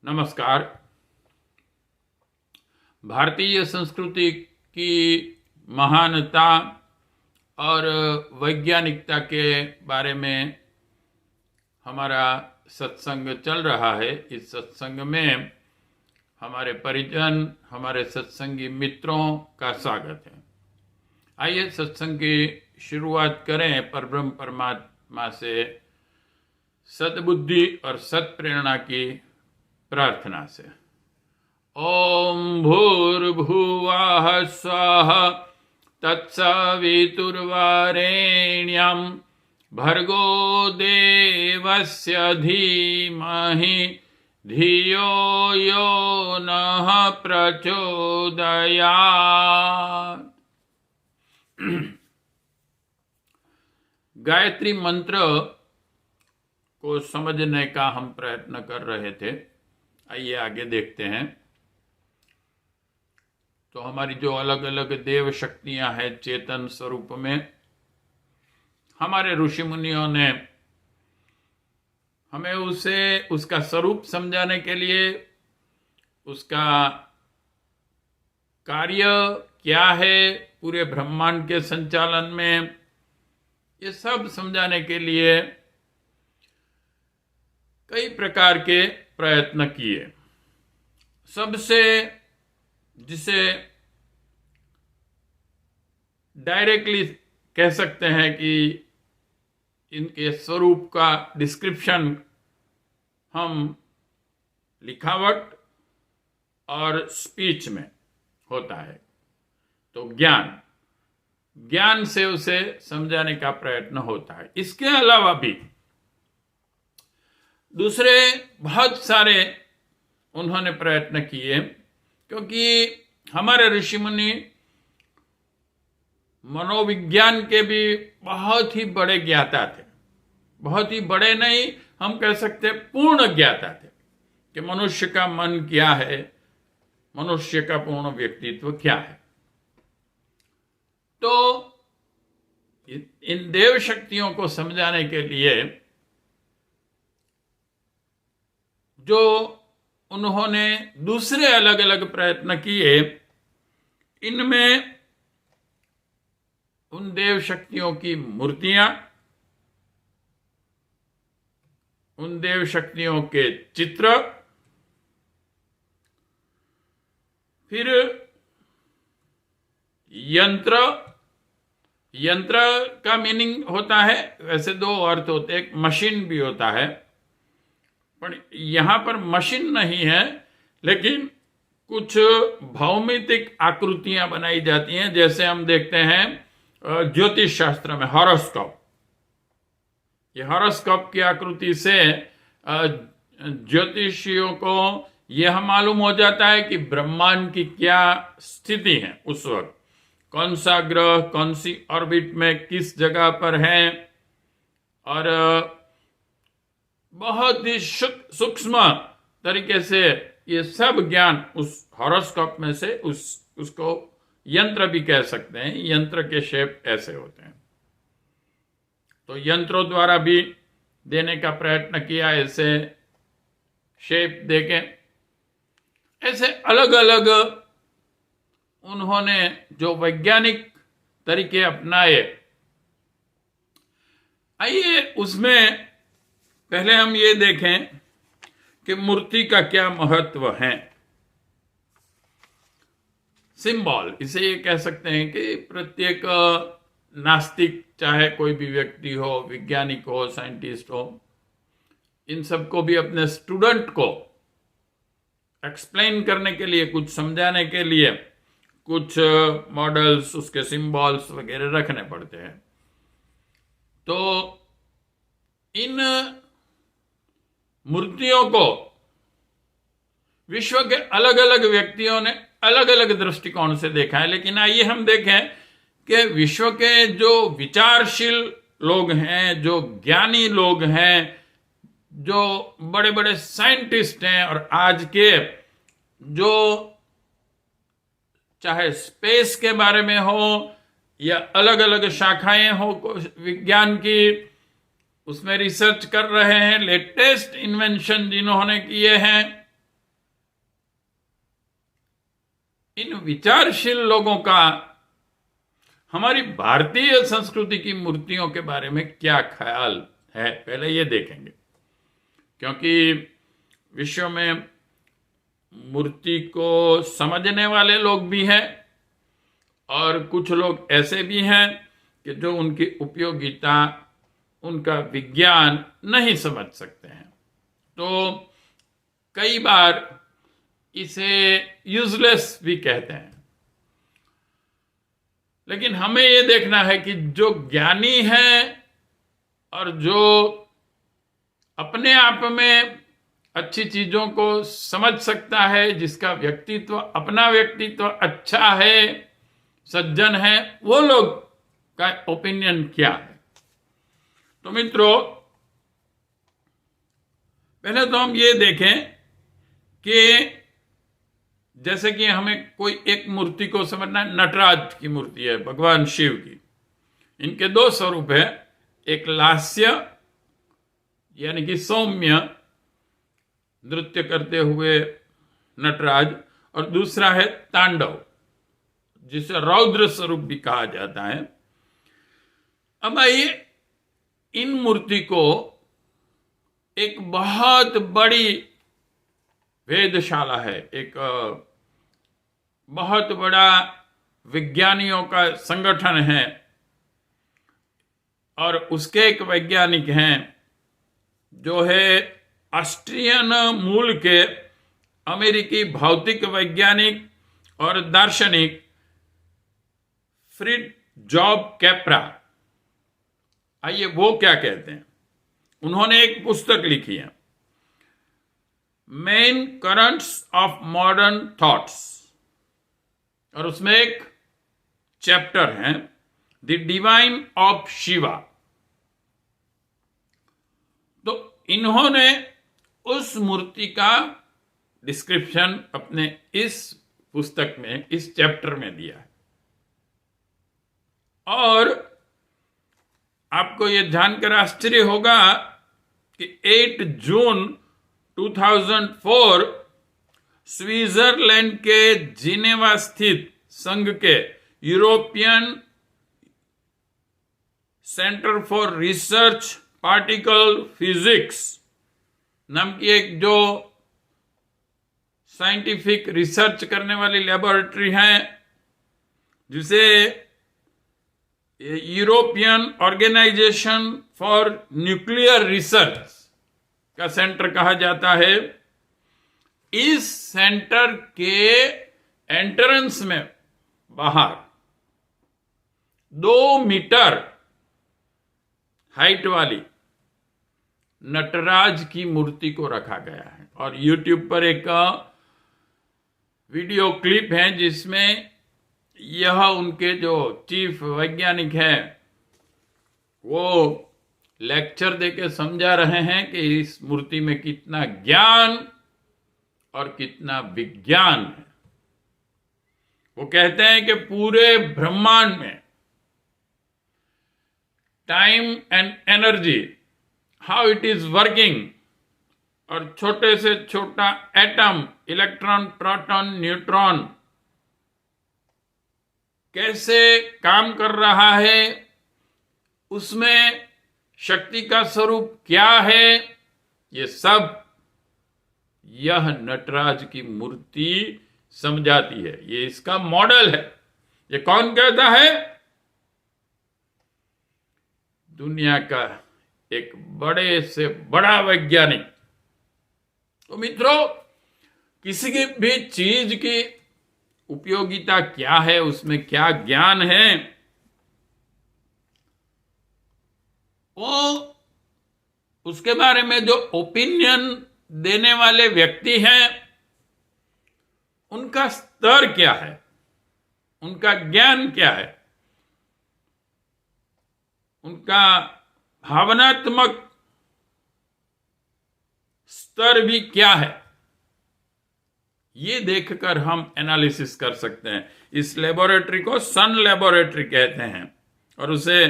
नमस्कार। भारतीय संस्कृति की महानता और वैज्ञानिकता के बारे में हमारा सत्संग चल रहा है। इस सत्संग में हमारे परिजन, हमारे सत्संगी मित्रों का स्वागत है। आइए सत्संग की शुरुआत करें परब्रह्म परमात्मा से सद्बुद्धि और सत्प्रेरणा की प्रार्थना से। ओम भूर्भुवः स्वः तत्सवितुर्वरेण्यं भर्गो देवस्य धीमहि धियो यो नः प्रचोदयात्। गायत्री मंत्र को समझने का हम प्रयत्न कर रहे थे। आइए आगे देखते हैं। तो हमारी जो अलग अलग देव शक्तियां हैं चेतन स्वरूप में, हमारे ऋषि मुनियों ने हमें उसका स्वरूप समझाने के लिए, उसका कार्य क्या है पूरे ब्रह्मांड के संचालन में, ये सब समझाने के लिए कई प्रकार के प्रयत्न किए। सबसे जिसे डायरेक्टली कह सकते हैं कि इनके स्वरूप का डिस्क्रिप्शन हम लिखावट और स्पीच में होता है। तो ज्ञान से उसे समझाने का प्रयत्न होता है। इसके अलावा भी दूसरे बहुत सारे उन्होंने प्रयत्न किए, क्योंकि हमारे ऋषि मुनि मनोविज्ञान के भी बहुत ही बड़े ज्ञाता थे। बहुत ही बड़े नहीं, हम कह सकते पूर्ण ज्ञाता थे कि मनुष्य का मन क्या है, मनुष्य का पूर्ण व्यक्तित्व क्या है। तो इन देव शक्तियों को समझाने के लिए जो उन्होंने दूसरे अलग अलग प्रयत्न किए, इनमें उन देव शक्तियों की मूर्तियां, उन देव शक्तियों के चित्र, फिर यंत्र का मीनिंग होता है, वैसे दो अर्थ होते हैं, एक मशीन भी होता है, पर यहां पर मशीन नहीं है, लेकिन कुछ भौमितिक आकृतियां बनाई जाती हैं। जैसे हम देखते हैं ज्योतिष शास्त्र में हॉरोस्कोप, ये हॉरोस्कोप की आकृति से ज्योतिषियों को यह मालूम हो जाता है कि ब्रह्मांड की क्या स्थिति है उस वक्त, कौन सा ग्रह कौन सी ऑर्बिट में किस जगह पर है, और बहुत ही सूक्ष्म तरीके से ये सब ज्ञान उस हॉरोस्कोप में से उसको यंत्र भी कह सकते हैं। यंत्र के शेप ऐसे होते हैं, तो यंत्रों द्वारा भी देने का प्रयत्न किया, ऐसे शेप देके। ऐसे अलग अलग उन्होंने जो वैज्ञानिक तरीके अपनाए। आइए उसमें पहले हम ये देखें कि मूर्ति का क्या महत्व है। सिंबल, इसे ये कह सकते हैं कि प्रत्येक नास्तिक, चाहे कोई भी व्यक्ति हो, वैज्ञानिक हो, साइंटिस्ट हो, इन सबको भी अपने स्टूडेंट को एक्सप्लेन करने के लिए, कुछ समझाने के लिए कुछ मॉडल्स, उसके सिंबल्स वगैरह रखने पड़ते हैं। तो इन मूर्तियों को विश्व के अलग अलग व्यक्तियों ने अलग अलग दृष्टिकोण से देखा है। लेकिन आइए हम देखें कि विश्व के जो विचारशील लोग हैं, जो ज्ञानी लोग हैं, जो बड़े बड़े साइंटिस्ट हैं, और आज के जो चाहे स्पेस के बारे में हो या अलग अलग शाखाएं हो विज्ञान की, उसमें रिसर्च कर रहे हैं, लेटेस्ट इन्वेंशन जिन्होंने किए हैं, इन विचारशील लोगों का हमारी भारतीय संस्कृति की मूर्तियों के बारे में क्या ख्याल है, पहले ये देखेंगे। क्योंकि विश्व में मूर्ति को समझने वाले लोग भी हैं और कुछ लोग ऐसे भी हैं कि जो उनकी उपयोगिता, उनका विज्ञान नहीं समझ सकते हैं। तो कई बार इसे यूजलेस भी कहते हैं। लेकिन हमें यह देखना है कि जो ज्ञानी है और जो अपने आप में अच्छी चीजों को समझ सकता है, जिसका व्यक्तित्व, अपना व्यक्तित्व अच्छा है, सज्जन है, वो लोग का ओपिनियन क्या है। तो मित्रों, पहले तो हम ये देखें कि जैसे कि हमें कोई एक मूर्ति को समझना है, नटराज की मूर्ति है, भगवान शिव की। इनके दो स्वरूप है, एक लास्य यानी कि सौम्य नृत्य करते हुए नटराज, और दूसरा है तांडव, जिसे रौद्र स्वरूप भी कहा जाता है। अब आइए, इन मूर्ति को एक बहुत बड़ी वेधशाला है, एक बहुत बड़ा विज्ञानियों का संगठन है, और उसके एक वैज्ञानिक हैं जो है ऑस्ट्रियन मूल के अमेरिकी भौतिक वैज्ञानिक और दार्शनिक फ्रिट्जॉफ कैप्रा। आइए, वो क्या कहते हैं। उन्होंने एक पुस्तक लिखी है, main currents of modern thoughts, और उसमें एक चैप्टर है द डिवाइन ऑफ शिवा। तो इन्होंने उस मूर्ति का डिस्क्रिप्शन अपने इस पुस्तक में, इस चैप्टर में दिया है। और आपको यह जानकर आश्चर्य होगा कि 8 जून 2004 स्विट्जरलैंड के जिनेवा स्थित संघ के European centre for research particle physics नाम की एक जो साइंटिफिक रिसर्च करने वाली लेबोरेटरी है, जिसे European organisation for nuclear research का सेंटर कहा जाता है। इस सेंटर के एंट्रेंस में बाहर 2 मीटर हाइट वाली नटराज की मूर्ति को रखा गया है। और YouTube पर एक वीडियो क्लिप है जिसमें यह उनके जो चीफ वैज्ञानिक हैं वो लेक्चर देके समझा रहे हैं कि इस मूर्ति में कितना ज्ञान और कितना विज्ञान है। वो कहते हैं कि पूरे ब्रह्मांड में time and energy, how it is working, और छोटे से छोटा एटम, इलेक्ट्रॉन, प्रोटॉन, न्यूट्रॉन कैसे काम कर रहा है, उसमें शक्ति का स्वरूप क्या है, ये सब यह नटराज की मूर्ति समझाती है। ये इसका मॉडल है। ये कौन कहता है? दुनिया का एक बड़े से बड़ा वैज्ञानिक। तो मित्रों, किसी की भी चीज की उपयोगिता क्या है, उसमें क्या ज्ञान है, वो उसके बारे में जो ओपिनियन देने वाले व्यक्ति हैं उनका स्तर क्या है, उनका ज्ञान क्या है, उनका भावनात्मक स्तर भी क्या है, ये देखकर हम एनालिसिस कर सकते हैं। इस लेबोरेटरी को सन लेबोरेटरी कहते हैं और उसे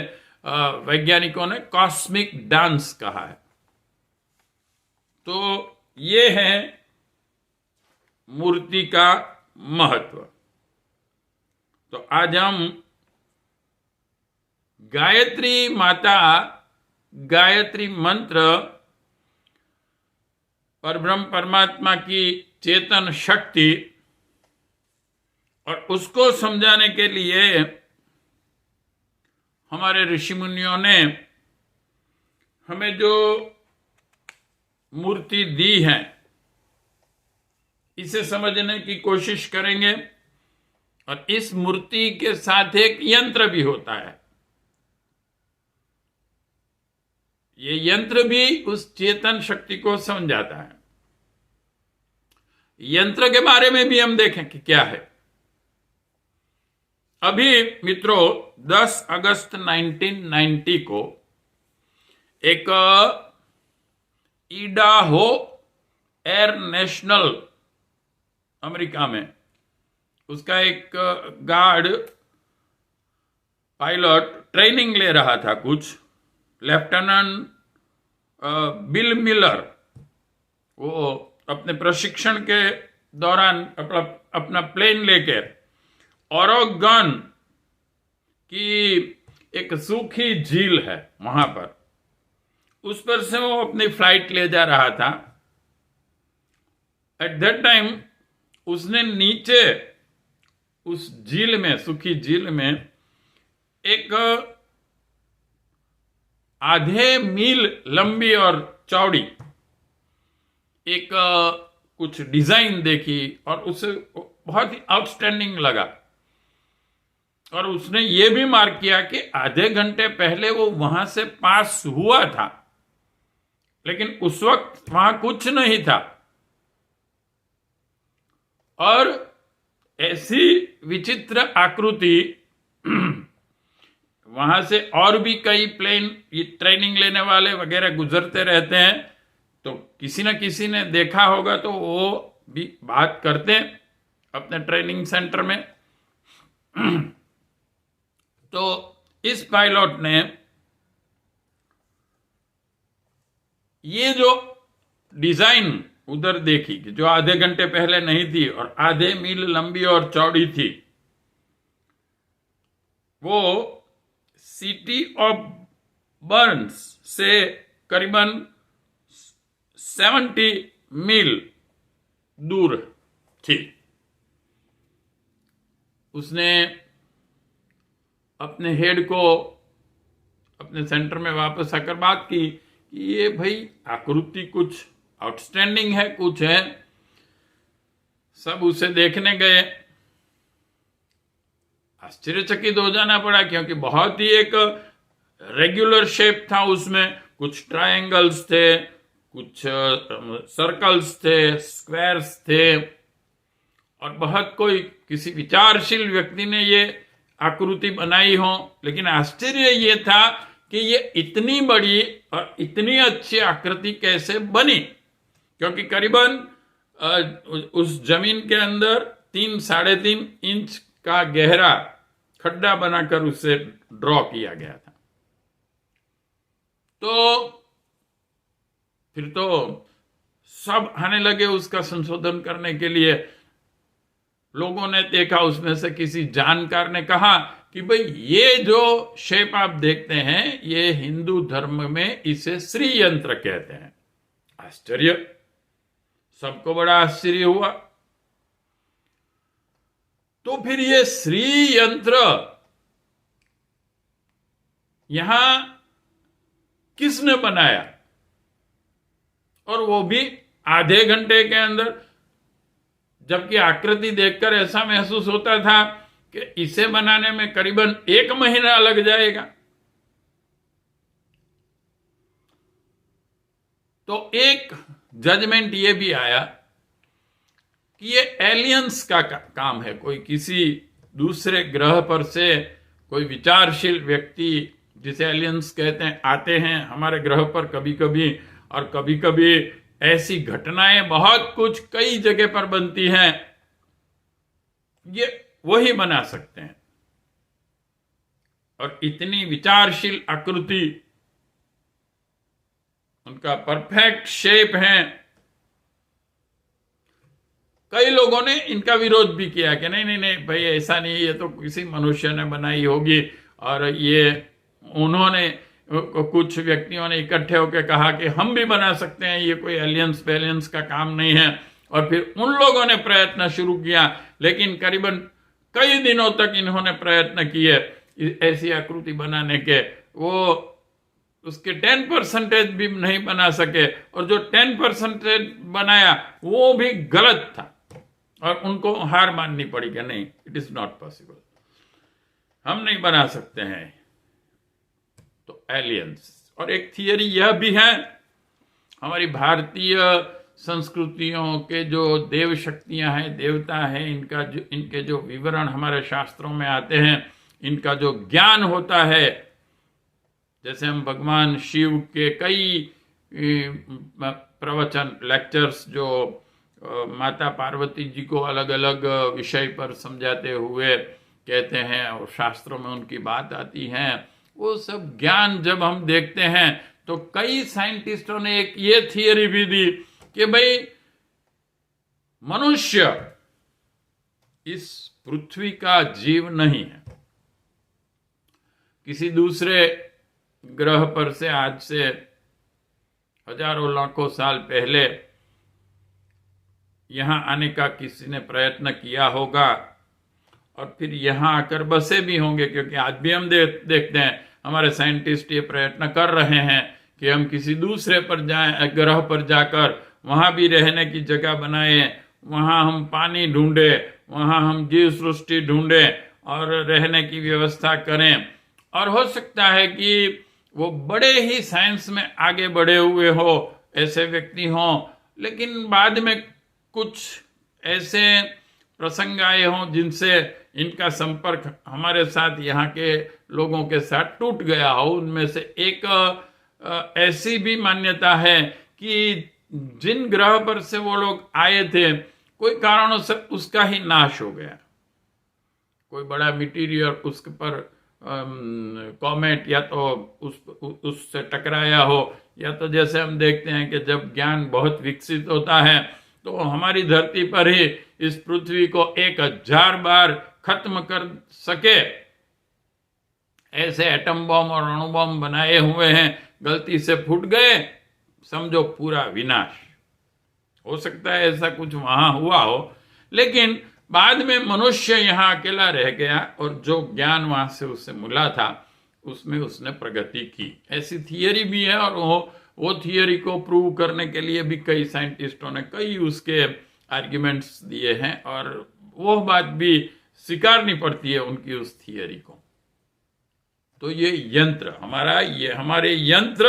वैज्ञानिकों ने कॉस्मिक डांस कहा है। तो ये है मूर्ति का महत्व। तो आज हम गायत्री माता, गायत्री मंत्र, परब्रह्म परमात्मा की चेतन शक्ति और उसको समझाने के लिए हमारे ऋषि मुनियों ने हमें जो मूर्ति दी है, इसे समझने की कोशिश करेंगे। और इस मूर्ति के साथ एक यंत्र भी होता है। ये यंत्र भी उस चेतन शक्ति को समझाता है। यंत्र के बारे में भी हम देखें कि क्या है। अभी मित्रों 10 अगस्त 1990 को एक इडाहो एयर नेशनल, अमेरिका में, उसका एक गार्ड पायलट ट्रेनिंग ले रहा था कुछ, लेफ्टिनेंट बिल मिलर। वो अपने प्रशिक्षण के दौरान अपना प्लेन लेकर ओरेगन की एक सूखी झील है वहां पर, उस पर से वो अपनी फ्लाइट ले जा रहा था। एट दैट टाइम उसने नीचे उस झील में, सूखी झील में, एक आधे मील लंबी और चौड़ी एक कुछ डिजाइन देखी और उसे बहुत ही आउटस्टैंडिंग लगा। और उसने ये भी मार्क किया कि आधे घंटे पहले वो वहां से पास हुआ था, लेकिन उस वक्त वहां कुछ नहीं था। और ऐसी विचित्र आकृति, वहां से और भी कई प्लेन, ये ट्रेनिंग लेने वाले वगैरह गुजरते रहते हैं, तो किसी न किसी ने देखा होगा, तो वो भी बात करते हैं अपने ट्रेनिंग सेंटर में। तो इस पायलट ने ये जो डिजाइन उधर देखी कि जो आधे घंटे पहले नहीं थी और आधे मील लंबी और चौड़ी थी, वो सिटी ऑफ बर्न्स से करीबन 70 मील दूर थी। उसने अपने हेड को अपने सेंटर में वापस आकर बात की कि ये भाई आकृति कुछ आउटस्टैंडिंग है, कुछ है। सब उसे देखने गए, आश्चर्यचकित हो जाना पड़ा, क्योंकि बहुत ही एक रेगुलर शेप था उसमें। कुछ ट्रायंगल्स थे, कुछ सर्कल्स थे, स्क्वायर्स थे, और बहुत कोई किसी विचारशील व्यक्ति ने ये आकृति बनाई हो। लेकिन आश्चर्य ये था कि ये इतनी बड़ी और इतनी अच्छी आकृति कैसे बनी, क्योंकि करीबन उस जमीन के अंदर 3-3.5 इंच का गहरा खड्डा बनाकर उसे ड्रॉ किया गया था। तो फिर तो सब आने लगे उसका संशोधन करने के लिए। लोगों ने देखा, उसमें से किसी जानकार ने कहा कि भाई ये जो शेप आप देखते हैं, ये हिंदू धर्म में इसे श्री यंत्र कहते हैं। आश्चर्य, सबको बड़ा आश्चर्य हुआ। तो फिर ये श्री यंत्र यहां किसने बनाया, और वो भी आधे घंटे के अंदर, जबकि आकृति देखकर ऐसा महसूस होता था कि इसे बनाने में करीबन 1 महीना लग जाएगा। तो एक जजमेंट ये भी आया कि ये एलियंस का काम है। कोई किसी दूसरे ग्रह पर से कोई विचारशील व्यक्ति, जिसे एलियंस कहते हैं, आते हैं हमारे ग्रह पर कभी कभी, और कभी कभी ऐसी घटनाएं बहुत कुछ कई जगह पर बनती हैं, ये वही बना सकते हैं। और इतनी विचारशील आकृति, उनका परफेक्ट शेप है। कई लोगों ने इनका विरोध भी किया कि नहीं नहीं नहीं भाई ऐसा नहीं, ये तो किसी मनुष्य ने बनाई होगी। और ये उन्होंने कुछ व्यक्तियों ने इकट्ठे होकर कहा कि हम भी बना सकते हैं, ये कोई एलियंस वेलियंस का काम नहीं है। और फिर उन लोगों ने प्रयत्न शुरू किया, लेकिन करीबन कई दिनों तक इन्होंने प्रयत्न किए ऐसी आकृति बनाने के, वो उसके 10% भी नहीं बना सके। और जो 10% बनाया वो भी गलत था, और उनको हार माननी पड़ी कि नहीं, इट इज नॉट पॉसिबल, हम नहीं बना सकते हैं तो एलियंस। और एक थियरी यह भी है, हमारी भारतीय संस्कृतियों के जो देव शक्तियां हैं, देवता हैं, इनके जो विवरण हमारे शास्त्रों में आते हैं, इनका जो ज्ञान होता है, जैसे हम भगवान शिव के कई प्रवचन लेक्चर्स जो माता पार्वती जी को अलग अलग विषय पर समझाते हुए कहते हैं और शास्त्रों में उनकी बात आती है, वो सब ज्ञान जब हम देखते हैं तो कई साइंटिस्टों ने एक ये थियरी भी दी कि भाई मनुष्य इस पृथ्वी का जीव नहीं है, किसी दूसरे ग्रह पर से आज से हजारों लाखों साल पहले यहां आने का किसी ने प्रयत्न किया होगा और फिर यहां आकर बसे भी होंगे। क्योंकि आज भी हम देखते हैं हमारे साइंटिस्ट ये प्रयत्न कर रहे हैं कि हम किसी दूसरे पर जाएं, ग्रह पर जाकर वहां भी रहने की जगह बनाएं, वहां हम पानी ढूंढे, वहां हम जीव सृष्टि ढूंढे और रहने की व्यवस्था करें। और हो सकता है कि वो बड़े ही साइंस में आगे बढ़े हुए हो ऐसे व्यक्ति हों, लेकिन बाद में कुछ ऐसे प्रसंग आए हों जिनसे इनका संपर्क हमारे साथ, यहाँ के लोगों के साथ टूट गया हो। उनमें से एक ऐसी भी मान्यता है कि जिन ग्रह पर से वो लोग आए थे, कोई कारणों से उसका ही नाश हो गया, कोई बड़ा मटीरियल उस पर कॉमेट या तो उससे टकराया हो, या तो जैसे हम देखते हैं कि जब ज्ञान बहुत विकसित होता है तो हमारी धरती पर ही इस पृथ्वी को 1000 बार खत्म कर सके ऐसे एटम बम और अणु बम बनाए हुए हैं, गलती से फूट गए, समझो पूरा विनाश। हो सकता है ऐसा कुछ वहां हुआ हो, लेकिन बाद में मनुष्य यहाँ अकेला रह गया और जो ज्ञान वहां से उससे मिला था उसमें उसने प्रगति की, ऐसी थियरी भी है। और वो थियरी को प्रूव करने के लिए भी कई साइंटिस्टों ने कई उसके आर्ग्यूमेंट्स दिए हैं, और वो बात भी स्वीकारनी पड़ती है उनकी उस थियरी को। तो ये यंत्र हमारे यंत्र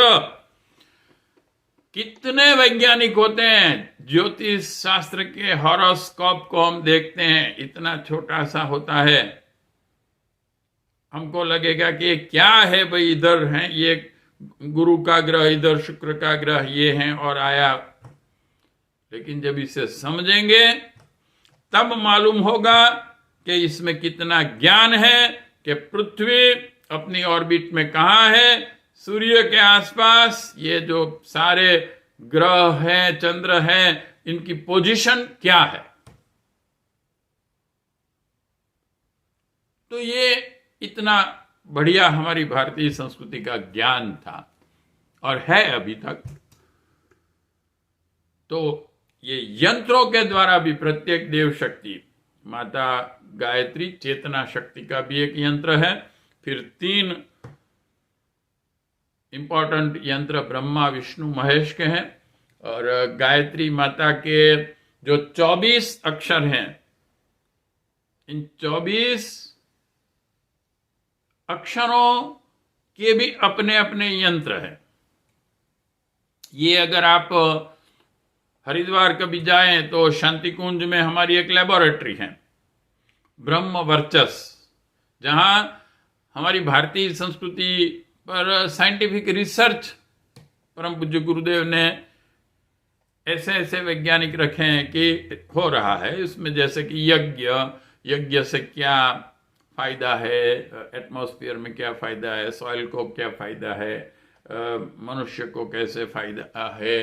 कितने वैज्ञानिक होते हैं। ज्योतिष शास्त्र के हॉरोस्कोप को हम देखते हैं, इतना छोटा सा होता है, हमको लगेगा कि क्या है भाई, इधर है ये गुरु का ग्रह, इधर शुक्र का ग्रह, ये है और आया। लेकिन जब इसे समझेंगे तब मालूम होगा कि इसमें कितना ज्ञान है कि पृथ्वी अपनी ऑर्बिट में कहाँ है, सूर्य के आसपास ये जो सारे ग्रह हैं, चंद्र हैं, इनकी पोजीशन क्या है। तो ये इतना बढ़िया हमारी भारतीय संस्कृति का ज्ञान था और है अभी तक। तो ये यंत्रों के द्वारा भी प्रत्येक देव शक्ति, माता गायत्री चेतना शक्ति का भी एक यंत्र है, फिर 3 इंपॉर्टेंट यंत्र ब्रह्मा विष्णु महेश के हैं, और गायत्री माता के जो 24 अक्षर हैं, इन 24 अक्षरों के भी अपने अपने यंत्र हैं। ये अगर आप हरिद्वार कभी जाएं तो शांति कुंज में हमारी एक लेबोरेटरी है, ब्रह्म वर्चस्व, जहां हमारी भारतीय संस्कृति पर साइंटिफिक रिसर्च परम पूज्य गुरुदेव ने ऐसे ऐसे वैज्ञानिक रखे हैं कि हो रहा है इसमें, जैसे कि यज्ञ से क्या फायदा है, एटमॉस्फेयर में क्या फायदा है, सॉइल को क्या फायदा है, मनुष्य को कैसे फायदा है,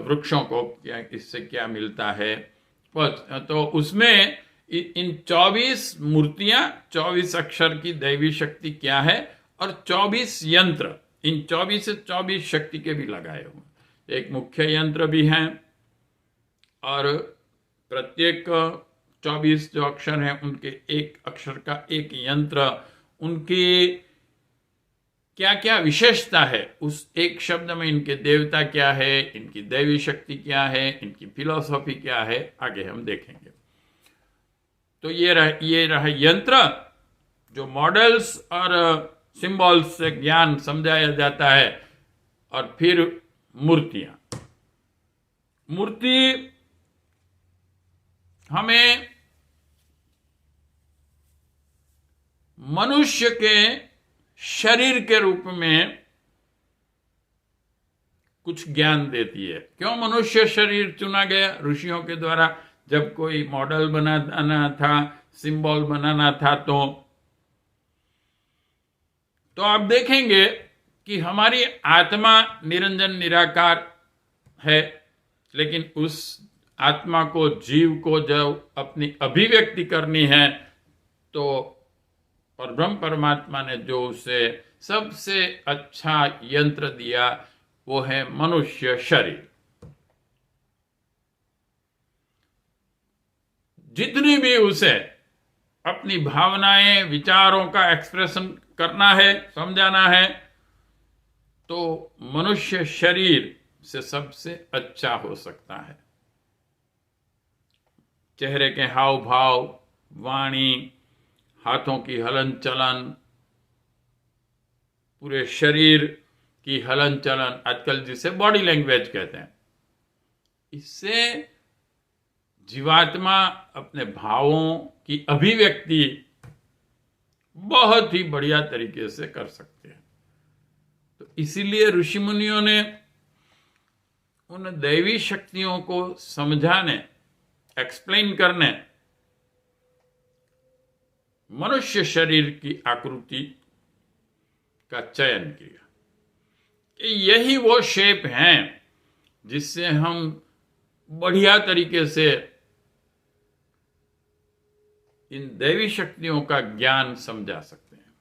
वृक्षों को क्या, इससे क्या मिलता है, तो उसमें इन 24 मूर्तियां, 24 अक्षर की दैवी शक्ति क्या है, और 24 यंत्र, इन 24 से 24 शक्ति के भी लगाए हुए। एक मुख्य यंत्र भी हैं, और प्रत्येक 24 जो अक्षर हैं उनके एक अक्षर का एक यंत्र, उनकी क्या क्या विशेषता है, उस एक शब्द में इनके देवता क्या है, इनकी दैवी शक्ति क्या है, इनकी फिलॉसफी क्या है, आगे हम देखेंगे। तो ये रहा यंत्र, जो मॉडल्स और सिंबल्स से ज्ञान समझाया जाता है। और फिर मूर्तियां, मूर्ति हमें मनुष्य के शरीर के रूप में कुछ ज्ञान देती है। क्यों मनुष्य शरीर चुना गया ऋषियों के द्वारा? जब कोई मॉडल बनाना था, सिंबल बनाना था, तो आप देखेंगे कि हमारी आत्मा निरंजन निराकार है, लेकिन उस आत्मा को, जीव को जब अपनी अभिव्यक्ति करनी है, तो और ब्रह्म परमात्मा ने जो उसे सबसे अच्छा यंत्र दिया वो है मनुष्य शरीर। जितनी भी उसे अपनी भावनाएं, विचारों का एक्सप्रेशन करना है, समझाना है, तो मनुष्य शरीर से सबसे अच्छा हो सकता है। चेहरे के हाव भाव, वाणी, हाथों की हलन चलन, पूरे शरीर की हलन चलन, आजकल जिसे बॉडी लैंग्वेज कहते हैं, इससे जीवात्मा अपने भावों की अभिव्यक्ति बहुत ही बढ़िया तरीके से कर सकते हैं। तो इसीलिए ऋषि मुनियों ने उन दैवी शक्तियों को समझाने, एक्सप्लेन करने, मनुष्य शरीर की आकृति का चयन किया कि यही वो शेप हैं जिससे हम बढ़िया तरीके से इन दैवी शक्तियों का ज्ञान समझा सकते हैं।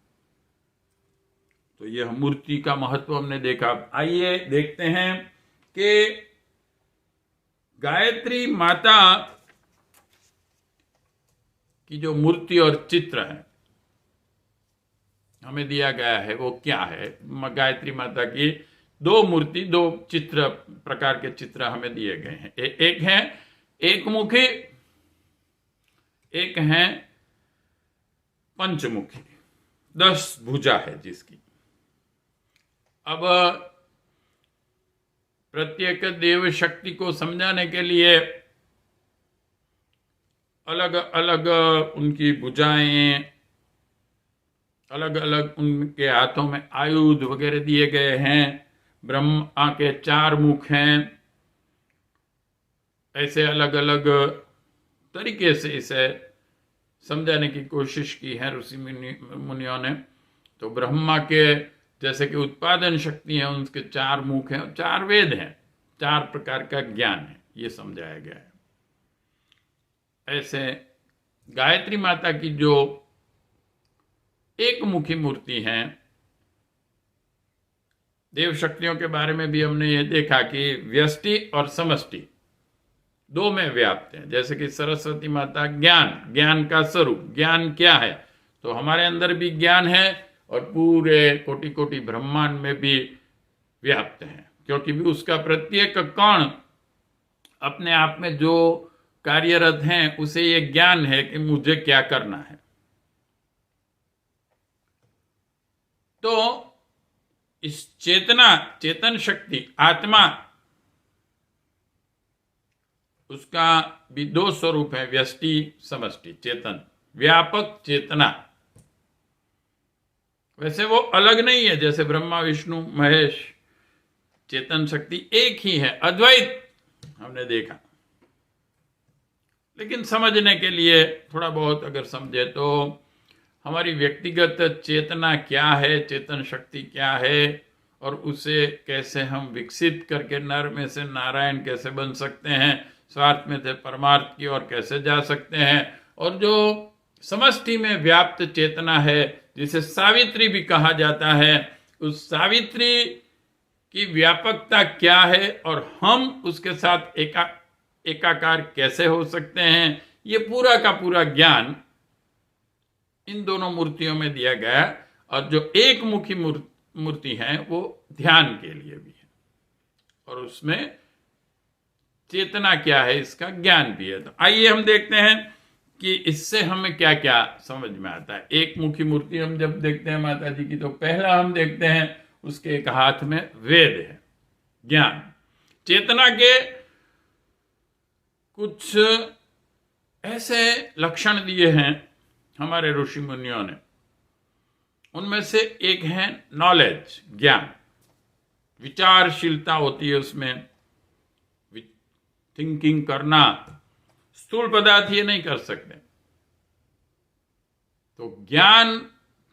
तो यह मूर्ति का महत्व हमने देखा। आइए देखते हैं कि गायत्री माता की जो मूर्ति और चित्र है हमें दिया गया है वो क्या है। गायत्री माता की दो मूर्ति, दो चित्र, प्रकार के चित्र हमें दिए गए हैं। एक है एक मुखी, एक है पंचमुखी, 10 भुजा है जिसकी। अब प्रत्येक देव शक्ति को समझाने के लिए अलग अलग उनकी भुजाएं, अलग अलग उनके हाथों में आयुध वगैरह दिए गए हैं। ब्रह्मा के 4 मुख हैं। ऐसे अलग अलग तरीके से इसे समझाने की कोशिश की है ऋषि मुनियों ने। तो ब्रह्मा के जैसे कि उत्पादन शक्ति है, उनके 4 मुख हैं, 4 वेद हैं, 4 प्रकार का ज्ञान है, ये समझाया गया है। ऐसे गायत्री माता की जो एक मुखी मूर्ति है, देव शक्तियों के बारे में भी हमने ये देखा कि व्यष्टि और समष्टि 2 में व्याप्त है। जैसे कि सरस्वती माता ज्ञान का स्वरूप, ज्ञान क्या है, तो हमारे अंदर भी ज्ञान है और पूरे कोटि कोटि ब्रह्मांड में भी व्याप्त है, क्योंकि भी उसका प्रत्येक कण अपने आप में जो कार्यरत हैं उसे ये ज्ञान है कि मुझे क्या करना है। तो इस चेतन शक्ति, आत्मा, उसका भी 2 स्वरूप है, व्यष्टि समष्टि। चेतन, व्यापक चेतना, वैसे वो अलग नहीं है जैसे ब्रह्मा विष्णु महेश। चेतन शक्ति एक ही है, अद्वैत हमने देखा। लेकिन समझने के लिए थोड़ा बहुत अगर समझे तो हमारी व्यक्तिगत चेतना क्या है, चेतन शक्ति क्या है, और उसे कैसे हम विकसित करके नर में से नारायण कैसे बन सकते हैं, स्वार्थ में से परमार्थ की ओर कैसे जा सकते हैं, और जो समष्टि में व्याप्त चेतना है जिसे सावित्री भी कहा जाता है, उस सावित्री की व्यापकता क्या है और हम उसके साथ एकाकार कैसे हो सकते हैं, ये पूरा का पूरा ज्ञान इन दोनों मूर्तियों में दिया गया। और जो एक मुखी मूर्ति है वो ध्यान के लिए भी है, और उसमें चेतना क्या है इसका ज्ञान भी है। तो आइए हम देखते हैं कि इससे हमें क्या क्या समझ में आता है। एक मुखी मूर्ति हम जब देखते हैं माता जी की, तो पहला हम देखते हैं उसके एक हाथ में वेद है, ज्ञान। चेतना के कुछ ऐसे लक्षण दिए हैं हमारे ऋषि मुनियों ने, उनमें से एक है नॉलेज, ज्ञान। विचारशीलता होती है उसमें, थिंकिंग करना। स्थूल पदार्थ ये नहीं कर सकते। तो ज्ञान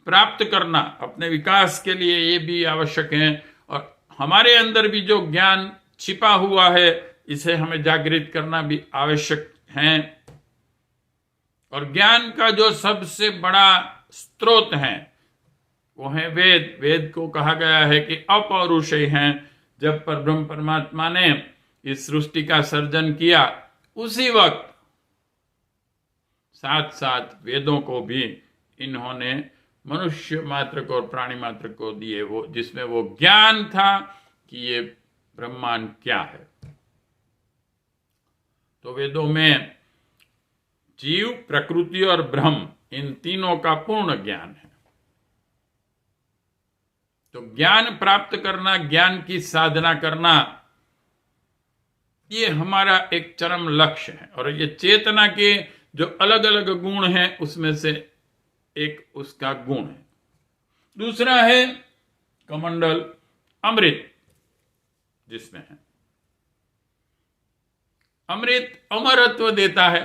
प्राप्त करना अपने विकास के लिए ये भी आवश्यक है, और हमारे अंदर भी जो ज्ञान छिपा हुआ है इसे हमें जागृत करना भी आवश्यक है। और ज्ञान का जो सबसे बड़ा स्रोत है वो है वेद। वेद को कहा गया है कि अपौरुषेय हैं। जब परब्रह्म परमात्मा ने इस सृष्टि का सर्जन किया, उसी वक्त साथ साथ वेदों को भी इन्होंने मनुष्य मात्र को और प्राणी मात्र को दिए, वो जिसमें वो ज्ञान था कि ये ब्रह्मांड क्या है। तो वेदों में जीव, प्रकृति और ब्रह्म, इन तीनों का पूर्ण ज्ञान है। तो ज्ञान प्राप्त करना, ज्ञान की साधना करना, ये हमारा एक चरम लक्ष्य है। और ये चेतना के जो अलग अलग गुण हैं उसमें से एक उसका गुण है। दूसरा है कमंडल, अमृत जिसमें है। अमृत अमरत्व देता है।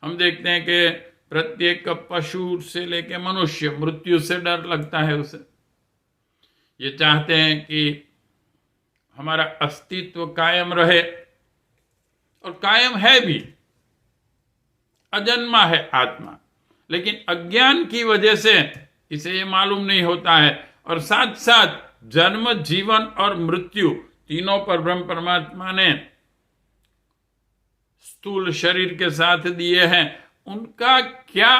हम देखते हैं कि प्रत्येक पशु से लेकर मनुष्य मृत्यु से डर लगता है उसे। ये चाहते हैं कि हमारा अस्तित्व कायम रहे, और कायम है भी, अजन्मा है आत्मा, लेकिन अज्ञान की वजह से इसे ये मालूम नहीं होता है। और साथ साथ जन्म, जीवन और मृत्यु तीनों पर ब्रह्म परमात्मा ने स्थूल शरीर के साथ दिए हैं। उनका क्या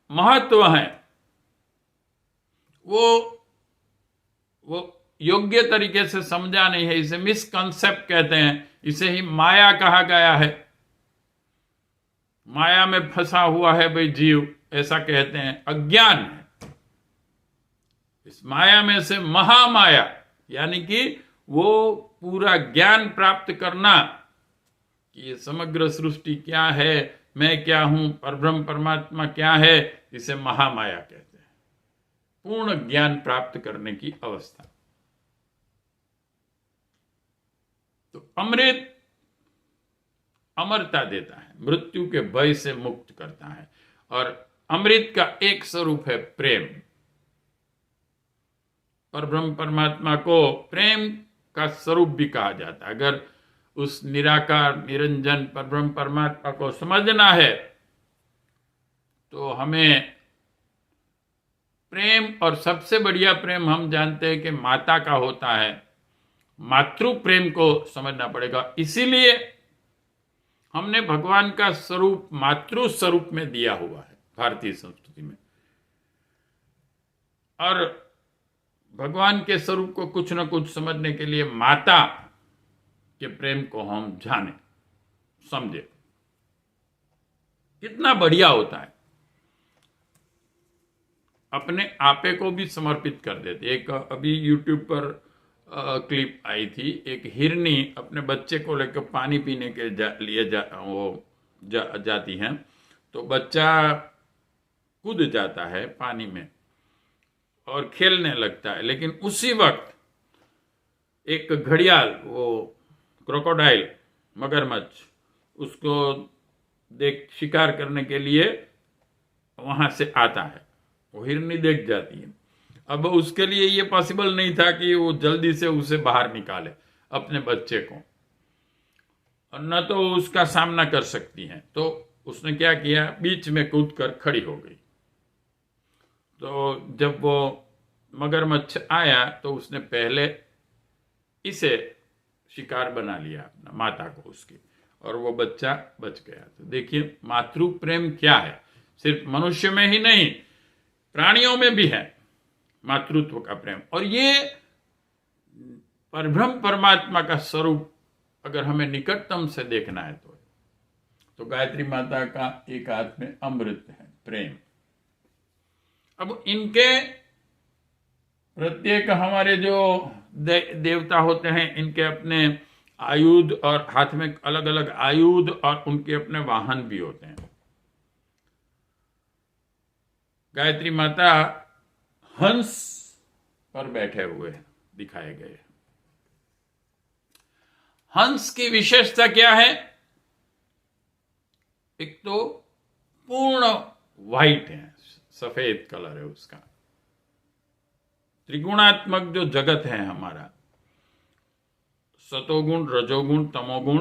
महत्व है वो योग्य तरीके से समझा नहीं है। इसे मिसकंसेप्ट कहते हैं, इसे ही माया कहा गया है। माया में फंसा हुआ है भाई जीव, ऐसा कहते हैं, अज्ञान है। इस माया में से महामाया, यानी कि वो पूरा ज्ञान प्राप्त करना कि ये समग्र सृष्टि क्या है, मैं क्या हूं, परब्रह्म परमात्मा क्या है, इसे महामाया कहते हैं। पूर्ण ज्ञान प्राप्त करने की अवस्था। तो अमृत अमरता देता है, मृत्यु के भय से मुक्त करता है। और अमृत का एक स्वरूप है प्रेम। परब्रह्म परमात्मा को प्रेम का स्वरूप भी कहा जाता है। अगर उस निराकार निरंजन परब्रह्म परमात्मा को समझना है तो हमें प्रेम, और सबसे बढ़िया प्रेम हम जानते हैं कि माता का होता है, मातृ प्रेम को समझना पड़ेगा। इसीलिए हमने भगवान का स्वरूप मातृ स्वरूप में दिया हुआ है भारतीय संस्कृति में। और भगवान के स्वरूप को कुछ न कुछ समझने के लिए माता के प्रेम को हम जाने, समझे, कितना बढ़िया होता है। अपने आपे को भी समर्पित कर देते। एक अभी यूट्यूब पर क्लिप आई थी, एक हिरनी अपने बच्चे को लेकर पानी पीने के लिए जाती हैं। तो बच्चा कूद जाता है पानी में और खेलने लगता है, लेकिन उसी वक्त एक घड़ियाल, वो क्रोकोडाइल, मगरमच्छ, उसको शिकार करने के लिए वहां से आता है। वो हिरनी देख जाती है। अब उसके लिए ये पॉसिबल नहीं था कि वो जल्दी से उसे बाहर निकाले अपने बच्चे को। और न तो उसका सामना कर सकती हैं। तो उसने क्या किया, बीच में कूद कर खड़ी हो गई। तो जब वो मगरमच्छ आया तो उसने पहले इसे शिकार बना लिया, अपना माता को उसकी, और वो बच्चा बच गया। तो देखिए मातृ प्रेम क्या है, सिर्फ मनुष्य में ही नहीं, प्राणियों में भी है मातृत्व का प्रेम। और ये परब्रह्म परमात्मा का स्वरूप अगर हमें निकटतम से देखना है तो गायत्री माता का एक हाथ में अमृत है, प्रेम। अब इनके प्रत्येक हमारे जो देवता होते हैं, इनके अपने आयुध और हाथ में अलग अलग आयुध और उनके अपने वाहन भी होते हैं। गायत्री माता हंस पर बैठे हुए दिखाए गए। हंस की विशेषता क्या है? एक तो पूर्ण व्हाइट है, सफेद कलर है उसका। त्रिगुणात्मक जो जगत है हमारा, सतोगुण, रजोगुण, तमोगुण,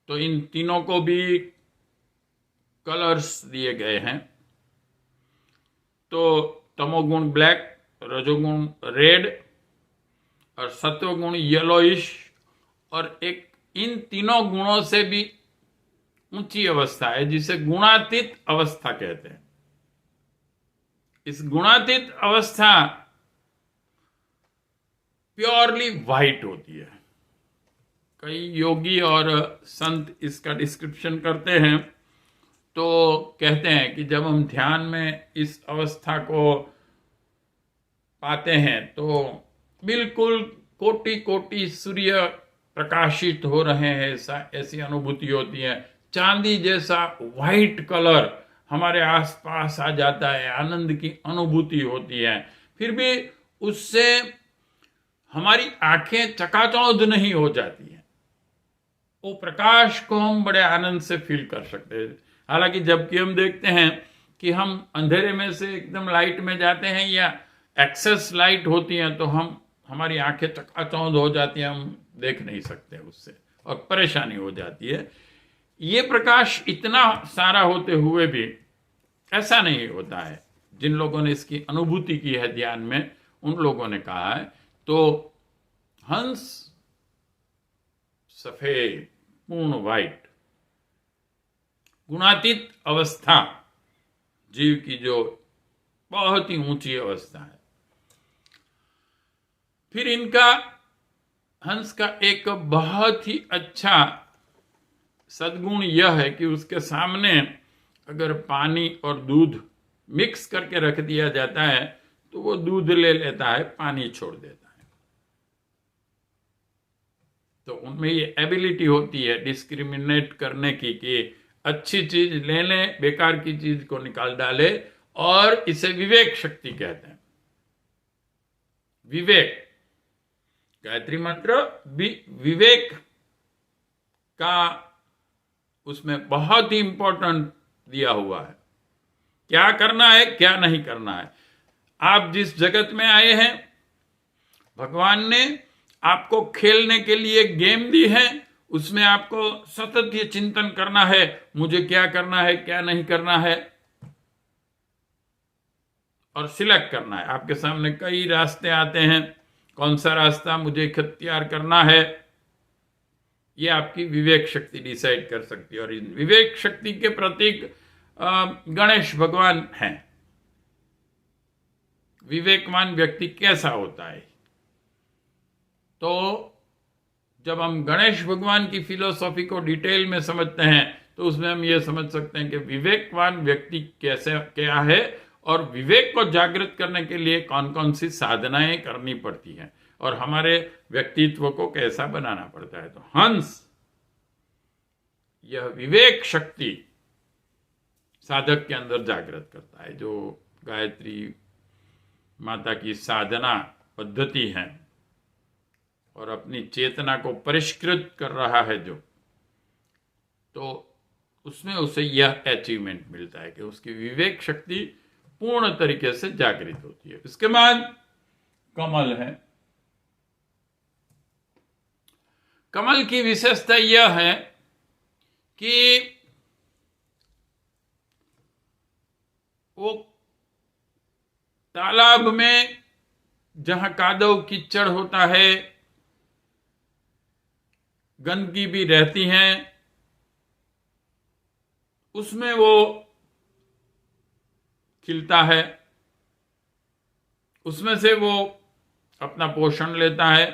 तो इन तीनों को भी कलर्स दिए गए हैं। तो तमोगुण ब्लैक, रजोगुण रेड और सत्वगुण येलोइश, और एक इन तीनों गुणों से भी ऊंची अवस्था है जिसे गुणातीत अवस्था कहते हैं। इस गुणातीत अवस्था प्योरली व्हाइट होती है। कई योगी और संत इसका डिस्क्रिप्शन करते हैं तो कहते हैं कि जब हम ध्यान में इस अवस्था को पाते हैं तो बिल्कुल कोटि कोटि सूर्य प्रकाशित हो रहे हैं, ऐसी अनुभूति होती है। चांदी जैसा व्हाइट कलर हमारे आसपास आ जाता है, आनंद की अनुभूति होती है। फिर भी उससे हमारी आंखें चकाचौंध नहीं हो जाती हैं। वो प्रकाश को हम बड़े आनंद से फील कर सकते हैं। हालांकि जबकि हम देखते हैं कि हम अंधेरे में से एकदम लाइट में जाते हैं या एक्सेस लाइट होती है तो हमारी आंखें चकाचौंध हो जाती हैं, हम देख नहीं सकते उससे और परेशानी हो जाती है। ये प्रकाश इतना सारा होते हुए भी ऐसा नहीं होता है। जिन लोगों ने इसकी अनुभूति की है ध्यान में, उन लोगों ने कहा है तो हंस सफेद पूर्ण व्हाइट, गुणातीत अवस्था जीव की जो बहुत ही ऊंची अवस्था है। फिर इनका हंस का एक बहुत ही अच्छा सद्गुण यह है कि उसके सामने अगर पानी और दूध मिक्स करके रख दिया जाता है तो वो दूध ले लेता है, पानी छोड़ देता है। तो उनमें ये एबिलिटी होती है डिस्क्रिमिनेट करने की कि अच्छी चीज ले लें, बेकार की चीज को निकाल डाले, और इसे विवेक शक्ति कहते हैं। विवेक, गायत्री मंत्र विवेक का उसमें बहुत ही इंपॉर्टेंट दिया हुआ है। क्या करना है, क्या नहीं करना है। आप जिस जगत में आए हैं, भगवान ने आपको खेलने के लिए गेम दी है, उसमें आपको सतत ये चिंतन करना है, मुझे क्या करना है, क्या नहीं करना है, और सिलेक्ट करना है। आपके सामने कई रास्ते आते हैं, कौन सा रास्ता मुझे इख्तियार करना है, ये आपकी विवेक शक्ति डिसाइड कर सकती है। और इन विवेक शक्ति के प्रतीक गणेश भगवान हैं। विवेकवान व्यक्ति कैसा होता है? तो जब हम गणेश भगवान की फिलोसॉफी को डिटेल में समझते हैं तो उसमें हम ये समझ सकते हैं कि विवेकवान व्यक्ति कैसे क्या है और विवेक को जागृत करने के लिए कौन कौन सी साधनाएं करनी पड़ती हैं और हमारे व्यक्तित्व को कैसा बनाना पड़ता है। तो हंस यह विवेक शक्ति साधक के अंदर जागृत करता है। जो गायत्री माता की साधना पद्धति है और अपनी चेतना को परिष्कृत कर रहा है जो, तो उसमें उसे यह अचीवमेंट मिलता है कि उसकी विवेक शक्ति पूर्ण तरीके से जागृत होती है। इसके बाद कमल है। कमल की विशेषता यह है कि वो तालाब में जहां कादव कीचड़ होता है, गंदगी भी रहती है, उसमें वो खिलता है, उसमें से वो अपना पोषण लेता है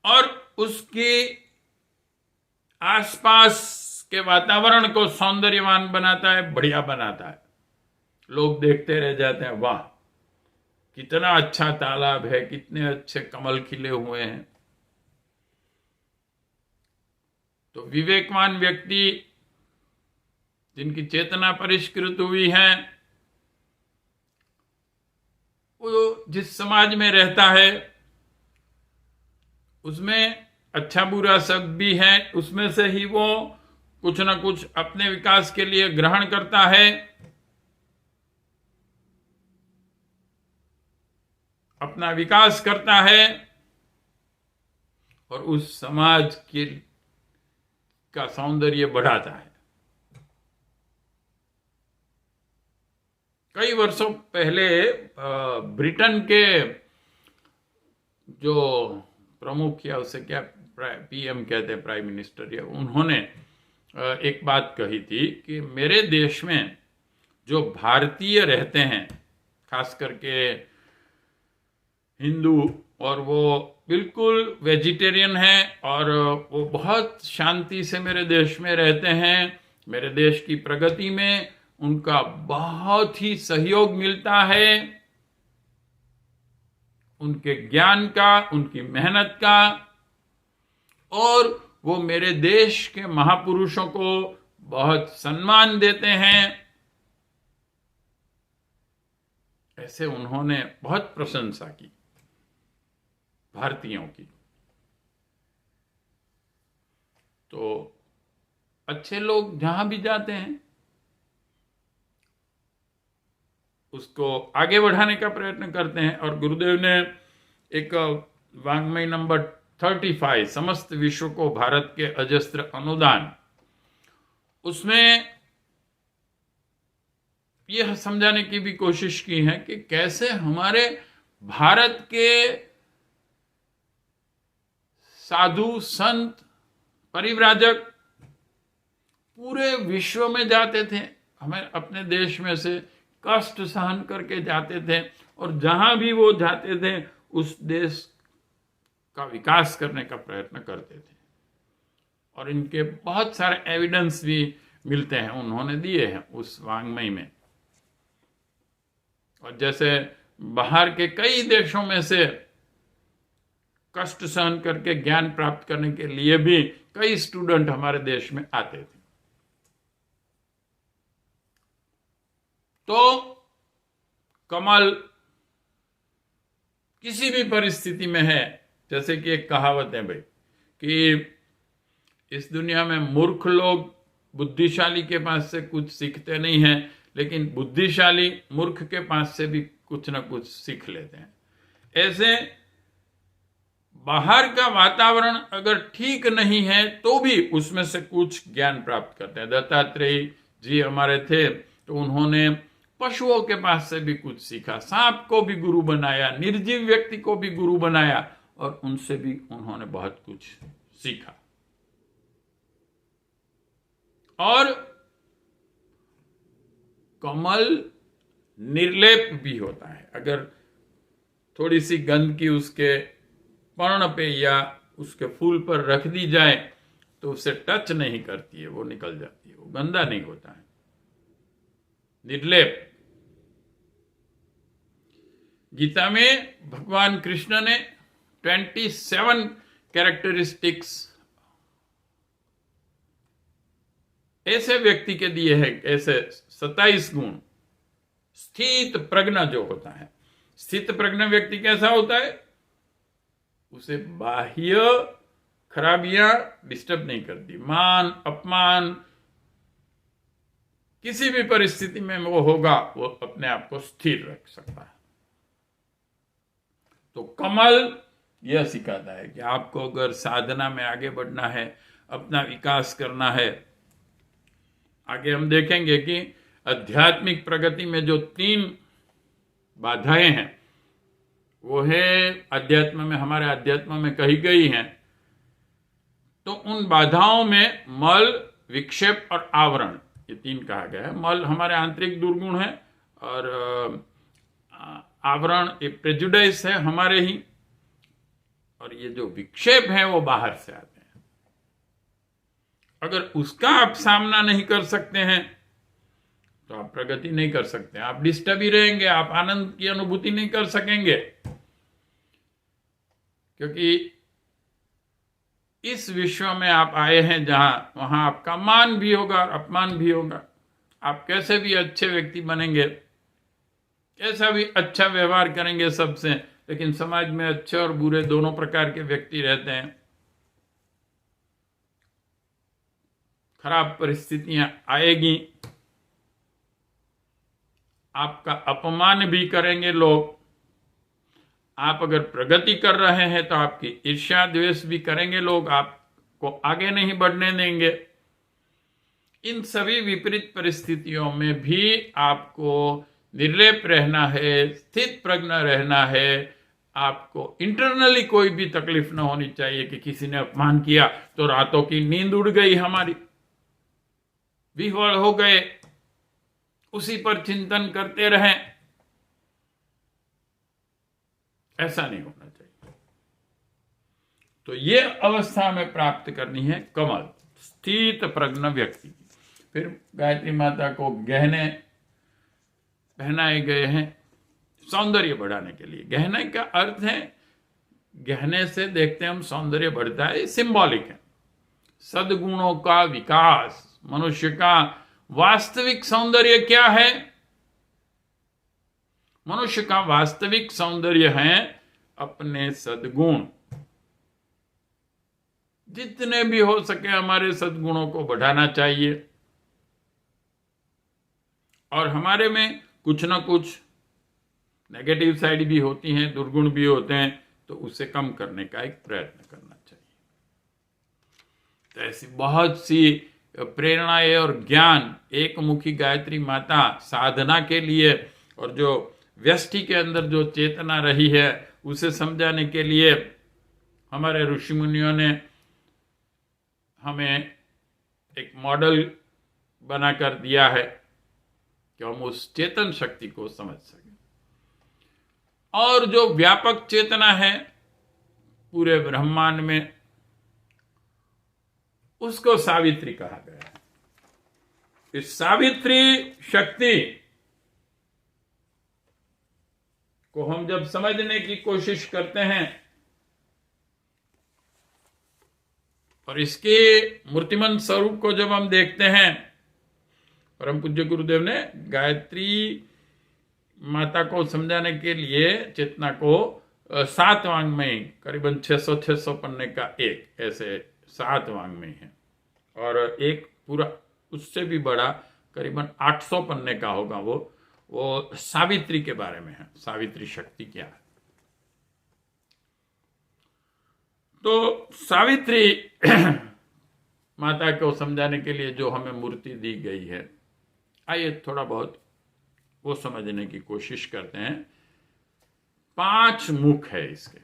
और उसके आसपास के वातावरण को सौंदर्यवान बनाता है, बढ़िया बनाता है। लोग देखते रह जाते हैं, वाह कितना अच्छा तालाब है, कितने अच्छे कमल खिले हुए हैं। तो विवेकवान व्यक्ति जिनकी चेतना परिष्कृत हुई है, वो जिस समाज में रहता है उसमें अच्छा बुरा सब भी है, उसमें से ही वो कुछ ना कुछ अपने विकास के लिए ग्रहण करता है, अपना विकास करता है और उस समाज के का सौंदर्य बढ़ाता है। कई वर्षों पहले ब्रिटेन के जो प्रमुख या उसे क्या पीएम कहते हैं, प्राइम मिनिस्टर, या उन्होंने एक बात कही थी कि मेरे देश में जो भारतीय रहते हैं, खास करके हिंदू, और वो बिल्कुल वेजिटेरियन हैं और वो बहुत शांति से मेरे देश में रहते हैं, मेरे देश की प्रगति में उनका बहुत ही सहयोग मिलता है, उनके ज्ञान का, उनकी मेहनत का, और वो मेरे देश के महापुरुषों को बहुत सम्मान देते हैं। ऐसे उन्होंने बहुत प्रशंसा की भारतीयों की। तो अच्छे लोग जहां भी जाते हैं उसको आगे बढ़ाने का प्रयत्न करते हैं। और गुरुदेव ने एक वाङ्मय नंबर 35, समस्त विश्व को भारत के अजस्त्र अनुदान, उसमें यह समझाने की भी कोशिश की है कि कैसे हमारे भारत के साधु संत परिव्राजक पूरे विश्व में जाते थे, हमें अपने देश में से कष्ट सहन करके जाते थे, और जहां भी वो जाते थे उस देश का विकास करने का प्रयत्न करते थे। और इनके बहुत सारे एविडेंस भी मिलते हैं, उन्होंने दिए हैं उस वाङ्मय में। और जैसे बाहर के कई देशों में से कष्ट सहन करके ज्ञान प्राप्त करने के लिए भी कई स्टूडेंट हमारे देश में आते थे। तो कमल किसी भी परिस्थिति में है, जैसे कि एक कहावत है भाई कि इस दुनिया में मूर्ख लोग बुद्धिशाली के पास से कुछ सीखते नहीं हैं, लेकिन बुद्धिशाली मूर्ख के पास से भी कुछ ना कुछ सीख लेते हैं। ऐसे बाहर का वातावरण अगर ठीक नहीं है तो भी उसमें से कुछ ज्ञान प्राप्त करते हैं। दत्तात्रेय जी हमारे थे तो उन्होंने पशुओं के पास से भी कुछ सीखा, सांप को भी गुरु बनाया, निर्जीव व्यक्ति को भी गुरु बनाया, और उनसे भी उन्होंने बहुत कुछ सीखा। और कमल निर्लेप भी होता है। अगर थोड़ी सी गंदगी उसके पर्ण पे या उसके फूल पर रख दी जाए तो उसे टच नहीं करती है, वो निकल जाती है, वो गंदा नहीं होता है, निर्लेप। गीता में भगवान कृष्ण ने 27 कैरेक्टरिस्टिक्स ऐसे व्यक्ति के दिए हैं, ऐसे 27 गुण। स्थित प्रज्ञ जो होता है, स्थित प्रज्ञ व्यक्ति कैसा होता है? उसे बाह्य खराबियां डिस्टर्ब नहीं करती, मान अपमान किसी भी परिस्थिति में वो होगा, वो अपने आप को स्थिर रख सकता है। तो कमल यह सिखाता है कि आपको अगर साधना में आगे बढ़ना है, अपना विकास करना है। आगे हम देखेंगे कि आध्यात्मिक प्रगति में जो 3 बाधाएं हैं वो है अध्यात्म में, हमारे अध्यात्म में कही गई हैं। तो उन बाधाओं में मल, विक्षेप और आवरण, ये 3 कहा गया है। मल हमारे आंतरिक दुर्गुण है और आवरण ये प्रेजुडाइज है हमारे ही, और ये जो विक्षेप है वो बाहर से आते हैं। अगर उसका आप सामना नहीं कर सकते हैं तो आप प्रगति नहीं कर सकते, आप डिस्टर्ब ही रहेंगे, आप आनंद की अनुभूति नहीं कर सकेंगे। क्योंकि इस विश्व में आप आए हैं जहां, वहां आपका मान भी होगा और अपमान भी होगा। आप कैसे भी अच्छे व्यक्ति बनेंगे, कैसा भी अच्छा व्यवहार करेंगे सबसे, लेकिन समाज में अच्छे और बुरे दोनों प्रकार के व्यक्ति रहते हैं। खराब परिस्थितियां आएगी, आपका अपमान भी करेंगे लोग। आप अगर प्रगति कर रहे हैं तो आपकी ईर्ष्या द्वेष भी करेंगे लोग, आपको आगे नहीं बढ़ने देंगे। इन सभी विपरीत परिस्थितियों में भी आपको निर्लेप रहना है, स्थित प्रज्ञ रहना है। आपको इंटरनली कोई भी तकलीफ न होनी चाहिए कि किसी ने अपमान किया तो रातों की नींद उड़ गई हमारी, विह्वल हो गए, उसी पर चिंतन करते रहें। ऐसा नहीं होना चाहिए। तो ये अवस्था हमें प्राप्त करनी है कमल, स्थित प्रज्ञ व्यक्ति। फिर गायत्री माता को गहने पहनाए गए हैं सौंदर्य बढ़ाने के लिए। गहने का अर्थ है, गहने से देखते हैं हम सौंदर्य बढ़ता है, सिंबॉलिक है। सद्गुणों का विकास, मनुष्य का वास्तविक सौंदर्य क्या है? मनुष्य का वास्तविक सौंदर्य है अपने सद्गुण। जितने भी हो सके हमारे सद्गुणों को बढ़ाना चाहिए, और हमारे में कुछ ना कुछ नेगेटिव साइड भी होती हैं, दुर्गुण भी होते हैं, तो उसे कम करने का एक प्रयत्न करना चाहिए। तो ऐसी बहुत सी प्रेरणाएं और ज्ञान एक मुखी गायत्री माता साधना के लिए, और जो व्यष्टि के अंदर जो चेतना रही है उसे समझाने के लिए हमारे ऋषि मुनियों ने हमें एक मॉडल बनाकर दिया है कि हम उस चेतन शक्ति को समझ सकें। और जो व्यापक चेतना है पूरे ब्रह्मांड में, उसको सावित्री कहा गया है। इस सावित्री शक्ति को हम जब समझने की कोशिश करते हैं और इसके मूर्तिमान स्वरूप को जब हम देखते हैं, परम पूज्य गुरुदेव ने गायत्री माता को समझाने के लिए चेतना को 7 वांग में, करीबन 600 पन्ने का एक ऐसे 7 वांग में है, और एक पूरा उससे भी बड़ा करीबन 800 पन्ने का होगा, वो सावित्री के बारे में है। सावित्री शक्ति क्या है? तो सावित्री माता को समझाने के लिए जो हमें मूर्ति दी गई है, आइए थोड़ा बहुत वो समझने की कोशिश करते हैं। 5 मुख है इसके।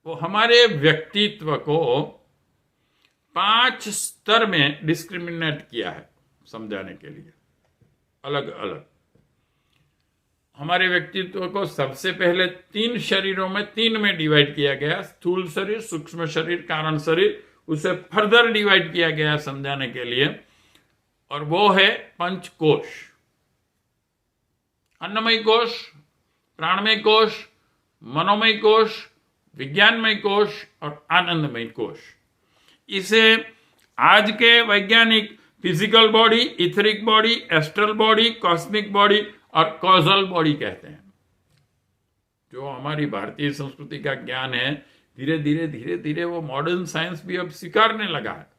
वो हमारे व्यक्तित्व को 5 स्तर में डिस्क्रिमिनेट किया है समझाने के लिए, अलग अलग। हमारे व्यक्तित्व को सबसे पहले 3 शरीरों में 3 में डिवाइड किया गया, स्थूल शरीर, सूक्ष्म शरीर, कारण शरीर। उसे फर्दर डिवाइड किया गया समझाने के लिए, और वो है पंचकोश, अन्नमय कोश, प्राणमय कोश, मनोमय कोश, विज्ञानमय कोश और आनंदमय कोश। इसे आज के वैज्ञानिक physical body, etheric body, astral body, cosmic body और कॉजल बॉडी कहते हैं। जो हमारी भारतीय संस्कृति का ज्ञान है, धीरे धीरे धीरे धीरे वो मॉडर्न साइंस भी अब स्वीकारने लगा है।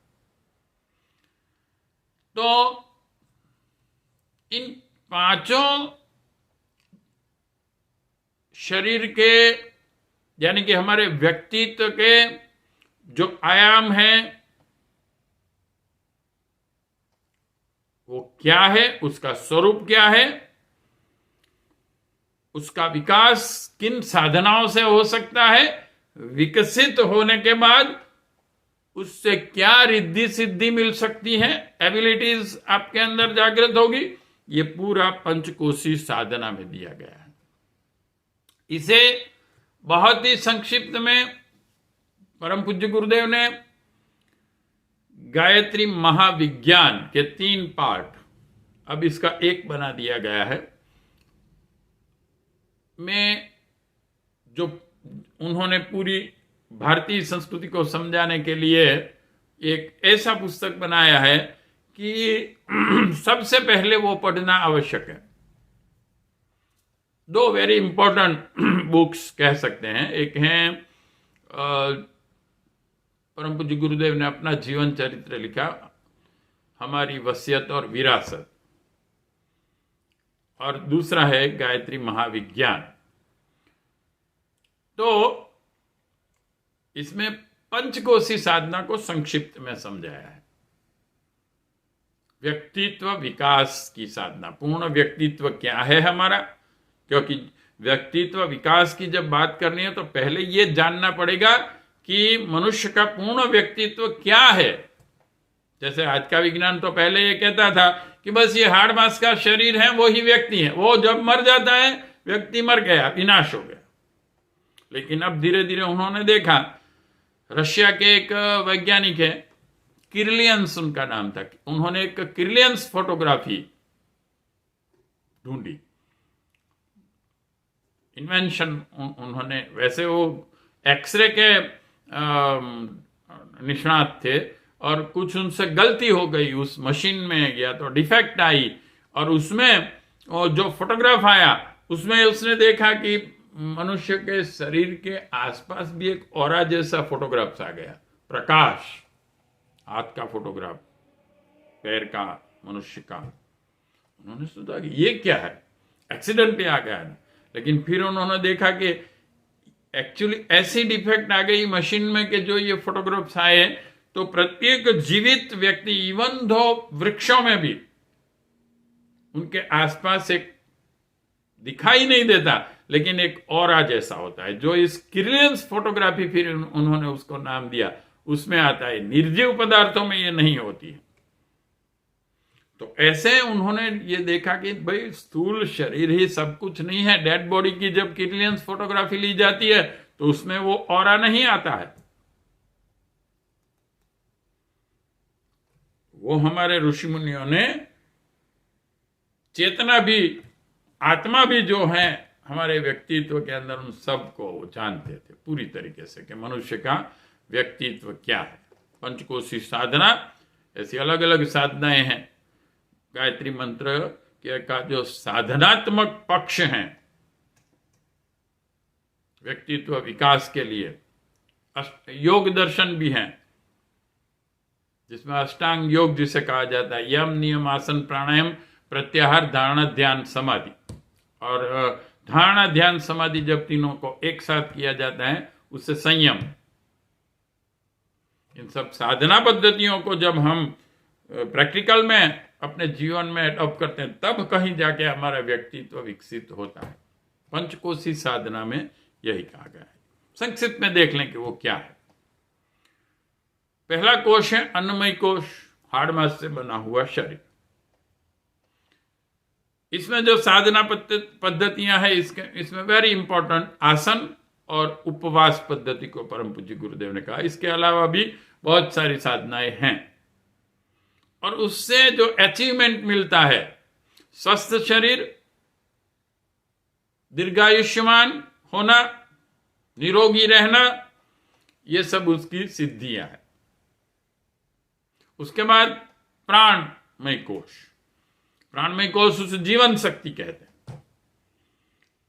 तो इन 5 शरीर के यानी कि हमारे व्यक्तित्व के जो आयाम हैं वो क्या है, उसका स्वरूप क्या है, उसका विकास किन साधनाओं से हो सकता है, विकसित होने के बाद उससे क्या रिद्धि सिद्धि मिल सकती है, एबिलिटीज आपके अंदर जागृत होगी, ये पूरा पंचकोशी साधना में दिया गया है। इसे बहुत ही संक्षिप्त में परम पूज्य गुरुदेव ने गायत्री महाविज्ञान के 3 पार्ट, अब इसका एक बना दिया गया है, में जो उन्होंने पूरी भारतीय संस्कृति को समझाने के लिए एक ऐसा पुस्तक बनाया है कि सबसे पहले वो पढ़ना आवश्यक है। 2 वेरी इंपॉर्टेंट बुक्स कह सकते हैं। एक हैं परम पूज्य गुरुदेव ने अपना जीवन चरित्र लिखा, हमारी वसीयत और विरासत, और दूसरा है गायत्री महाविज्ञान। तो इसमें पंचकोशी साधना को संक्षिप्त में समझाया है। व्यक्तित्व विकास की साधना, पूर्ण व्यक्तित्व क्या है हमारा, क्योंकि व्यक्तित्व विकास की जब बात करनी है तो पहले ये जानना पड़ेगा कि मनुष्य का पूर्ण व्यक्तित्व क्या है। जैसे आज का विज्ञान तो पहले ये कहता था कि बस ये हाड़ मांस का शरीर है, वो ही व्यक्ति है, वो जब मर जाता है व्यक्ति मर गया, विनाश हो गया। लेकिन अब धीरे धीरे उन्होंने देखा, रशिया के एक वैज्ञानिक है, किर्लियंस उनका नाम था, उन्होंने एक किर्लियंस फोटोग्राफी ढूंढी, इन्वेंशन उन्होंने, वैसे वो एक्सरे के निष्णात थे और कुछ उनसे गलती हो गई, उस मशीन में गया तो डिफेक्ट आई, और उसमें जो फोटोग्राफ आया उसमें उसने देखा कि मनुष्य के शरीर के आसपास भी एक ऑरा जैसा फोटोग्राफ आ गया, प्रकाश, हाथ का फोटोग्राफ, पैर का, मनुष्य का। उन्होंने सोचा कि ये क्या है, एक्सीडेंट पे आ गया है। लेकिन फिर उन्होंने देखा कि एक्चुअली ऐसी डिफेक्ट आ गई मशीन में कि जो ये फोटोग्राफ्स आए तो प्रत्येक जीवित व्यक्ति, इवन दो वृक्षों में भी उनके आसपास एक दिखाई नहीं देता लेकिन एक ऑरा जैसा होता है, जो इस किर्लियंस फोटोग्राफी, फिर उन्होंने उसको नाम दिया, उसमें आता है। निर्जीव पदार्थों में ये नहीं होती है। तो ऐसे उन्होंने ये देखा कि भाई स्थूल शरीर ही सब कुछ नहीं है। डेड बॉडी की जब किर्लियंस फोटोग्राफी ली जाती है तो उसमें वो ऑरा नहीं आता है। वो हमारे ऋषि मुनियों ने चेतना भी, आत्मा भी जो है हमारे व्यक्तित्व के अंदर, उन सब को वो जानते थे पूरी तरीके से कि मनुष्य का व्यक्तित्व क्या है। पंचकोशी साधना, ऐसी अलग अलग साधनाएं हैं। गायत्री मंत्र का जो साधनात्मक पक्ष हैं व्यक्तित्व विकास के लिए, योग दर्शन भी हैं, जिसमें अष्टांग योग जिसे कहा जाता है, यम, नियम, आसन, प्राणायाम, प्रत्याहार, धारणा, ध्यान, समाधि। और धारणा, ध्यान, समाधि जब तीनों को एक साथ किया जाता है उससे संयम। इन सब साधना पद्धतियों को जब हम प्रैक्टिकल में अपने जीवन में अडॉप्ट करते हैं तब कहीं जाके हमारा व्यक्तित्व विकसित होता है। पंचकोशी साधना में यही कहा गया है। संक्षिप्त में देख लें कि वो क्या है। पहला कोश है अन्नमय कोश, हाड़ मांस से बना हुआ शरीर। इसमें जो साधना पद्धतियां हैं इसमें वेरी इंपॉर्टेंट आसन और उपवास पद्धति को परम पूज्य गुरुदेव ने कहा। इसके अलावा भी बहुत सारी साधनाएं हैं और उससे जो अचीवमेंट मिलता है, स्वस्थ शरीर, दीर्घायुष्मान होना, निरोगी रहना, ये सब उसकी सिद्धियां हैं। उसके बाद प्राणमय कोश। प्राणमय कोश उसे जीवन शक्ति कहते हैं।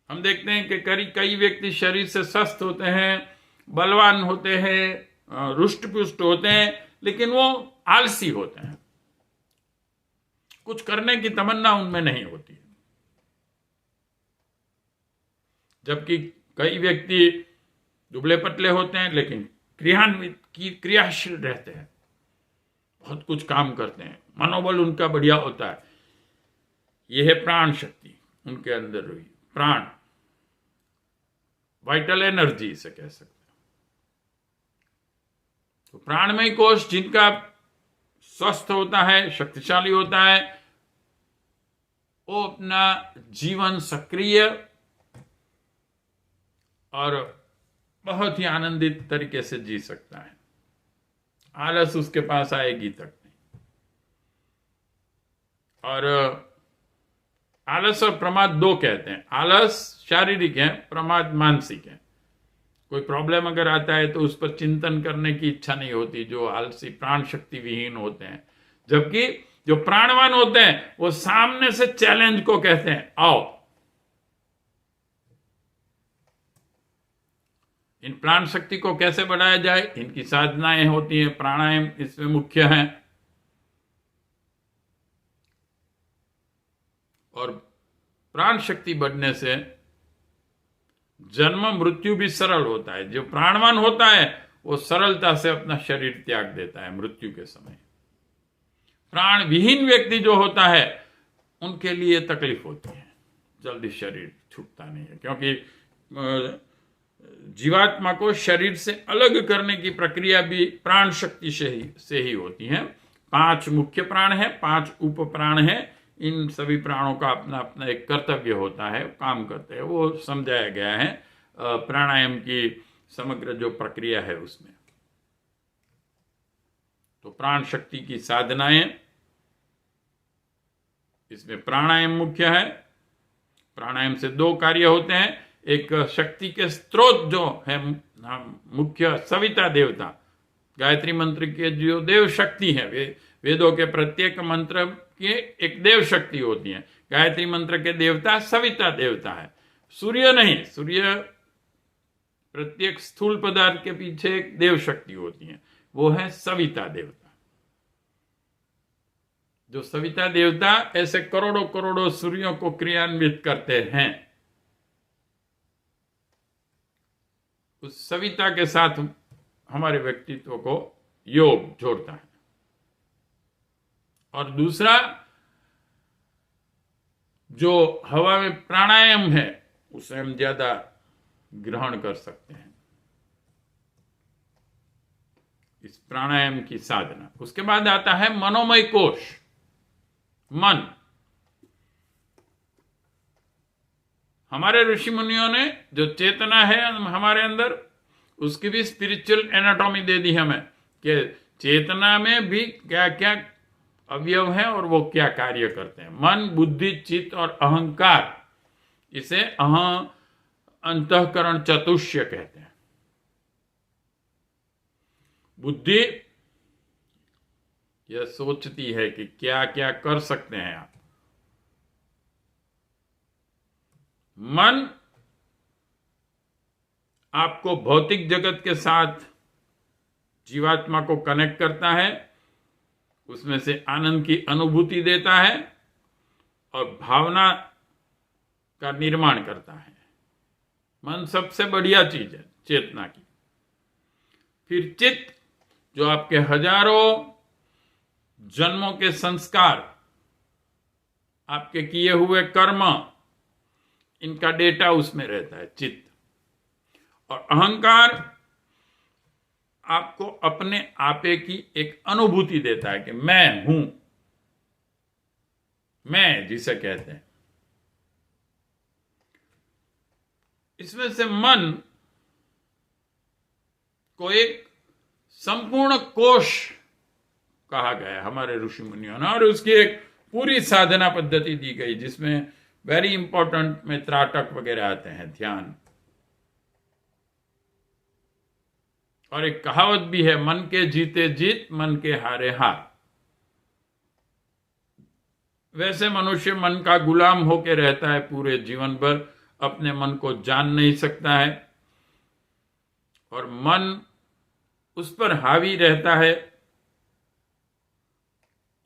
हम देखते हैं कि कई व्यक्ति शरीर से स्वस्थ होते हैं, बलवान होते हैं, रुष्ट पुष्ट होते हैं, लेकिन वो आलसी होते हैं, कुछ करने की तमन्ना उनमें नहीं होती है। जबकि कई व्यक्ति दुबले पतले होते हैं लेकिन क्रियाशील रहते हैं, बहुत कुछ काम करते हैं, मनोबल उनका बढ़िया होता है। यह है प्राण शक्ति उनके अंदर हुई, प्राण, वाइटल एनर्जी इसे कह सकते हैं। तो प्राणमय कोश जिनका स्वस्थ होता है, शक्तिशाली होता है, वो अपना जीवन सक्रिय और बहुत ही आनंदित तरीके से जी सकता है। आलस उसके पास आएगी तक नहीं। और आलस और प्रमाद दो कहते हैं। आलस शारीरिक है, प्रमाद मानसिक है। कोई प्रॉब्लम अगर आता है तो उस पर चिंतन करने की इच्छा नहीं होती, जो आलसी प्राण शक्ति विहीन होते हैं। जबकि जो प्राणवान होते हैं वो सामने से चैलेंज को कहते हैं, आओ। इन प्राण शक्ति को कैसे बढ़ाया जाए, इनकी साधनाएं होती हैं, प्राणायाम इसमें मुख्य हैं। और प्राण शक्ति बढ़ने से जन्म मृत्यु भी सरल होता है। जो प्राणवान होता है वो सरलता से अपना शरीर त्याग देता है मृत्यु के समय। प्राण विहीन व्यक्ति जो होता है उनके लिए तकलीफ होती है, जल्दी शरीर छूटता नहीं है, क्योंकि जीवात्मा को शरीर से अलग करने की प्रक्रिया भी प्राण शक्ति से ही होती है। 5 मुख्य प्राण है, 5 उप प्राण है। इन सभी प्राणों का अपना अपना एक कर्तव्य होता है, काम करते हैं, वो समझाया गया है प्राणायाम की समग्र जो प्रक्रिया है उसमें। तो प्राण शक्ति की साधनाएं, इसमें प्राणायाम मुख्य है। प्राणायाम से 2 कार्य होते हैं। एक शक्ति के स्रोत जो है मुख्य सविता देवता, गायत्री मंत्र के जो देव शक्ति है, वेदों के प्रत्येक मंत्र की एक देव शक्ति होती है। गायत्री मंत्र के देवता सविता देवता है, सूर्य नहीं। सूर्य प्रत्येक स्थूल पदार्थ के पीछे एक देव शक्ति होती है, वो है सविता देवता। जो सविता देवता ऐसे करोड़ों करोड़ों सूर्यों को क्रियान्वित करते हैं, उस सविता के साथ हमारे व्यक्तित्व को योग जोड़ता है। और दूसरा जो हवा में प्राणायाम है उसे हम ज्यादा ग्रहण कर सकते हैं, इस प्राणायाम की साधना। उसके बाद आता है मनोमय कोश, मन। हमारे ऋषि मुनियों ने जो चेतना है हमारे अंदर, उसकी भी स्पिरिचुअल एनाटॉमी दे दी हमें कि चेतना में भी क्या क्या अवयव हैं और वो क्या कार्य करते हैं। मन, बुद्धि, चित्त और अहंकार, इसे अंतःकरण चतुष्य कहते हैं। बुद्धि यह सोचती है कि क्या क्या कर सकते हैं आप। मन आपको भौतिक जगत के साथ जीवात्मा को कनेक्ट करता है, उसमें से आनंद की अनुभूति देता है और भावना का निर्माण करता है। मन सबसे बढ़िया चीज है चेतना की। फिर चित्त, जो आपके हजारों जन्मों के संस्कार, आपके किए हुए कर्म, इनका डेटा उसमें रहता है, चित्त। और अहंकार आपको अपने आपे की एक अनुभूति देता है कि मैं हूं, मैं जिसे कहते हैं। इसमें से मन को एक संपूर्ण कोश कहा गया हमारे ऋषि मुनियों ने, और उसकी एक पूरी साधना पद्धति दी गई, जिसमें वेरी इंपॉर्टेंट में त्राटक वगैरह आते हैं, ध्यान। और एक कहावत भी है, मन के जीते जीत, मन के हारे हार। वैसे मनुष्य मन का गुलाम होकर रहता है पूरे जीवन भर, अपने मन को जान नहीं सकता है और मन उस पर हावी रहता है।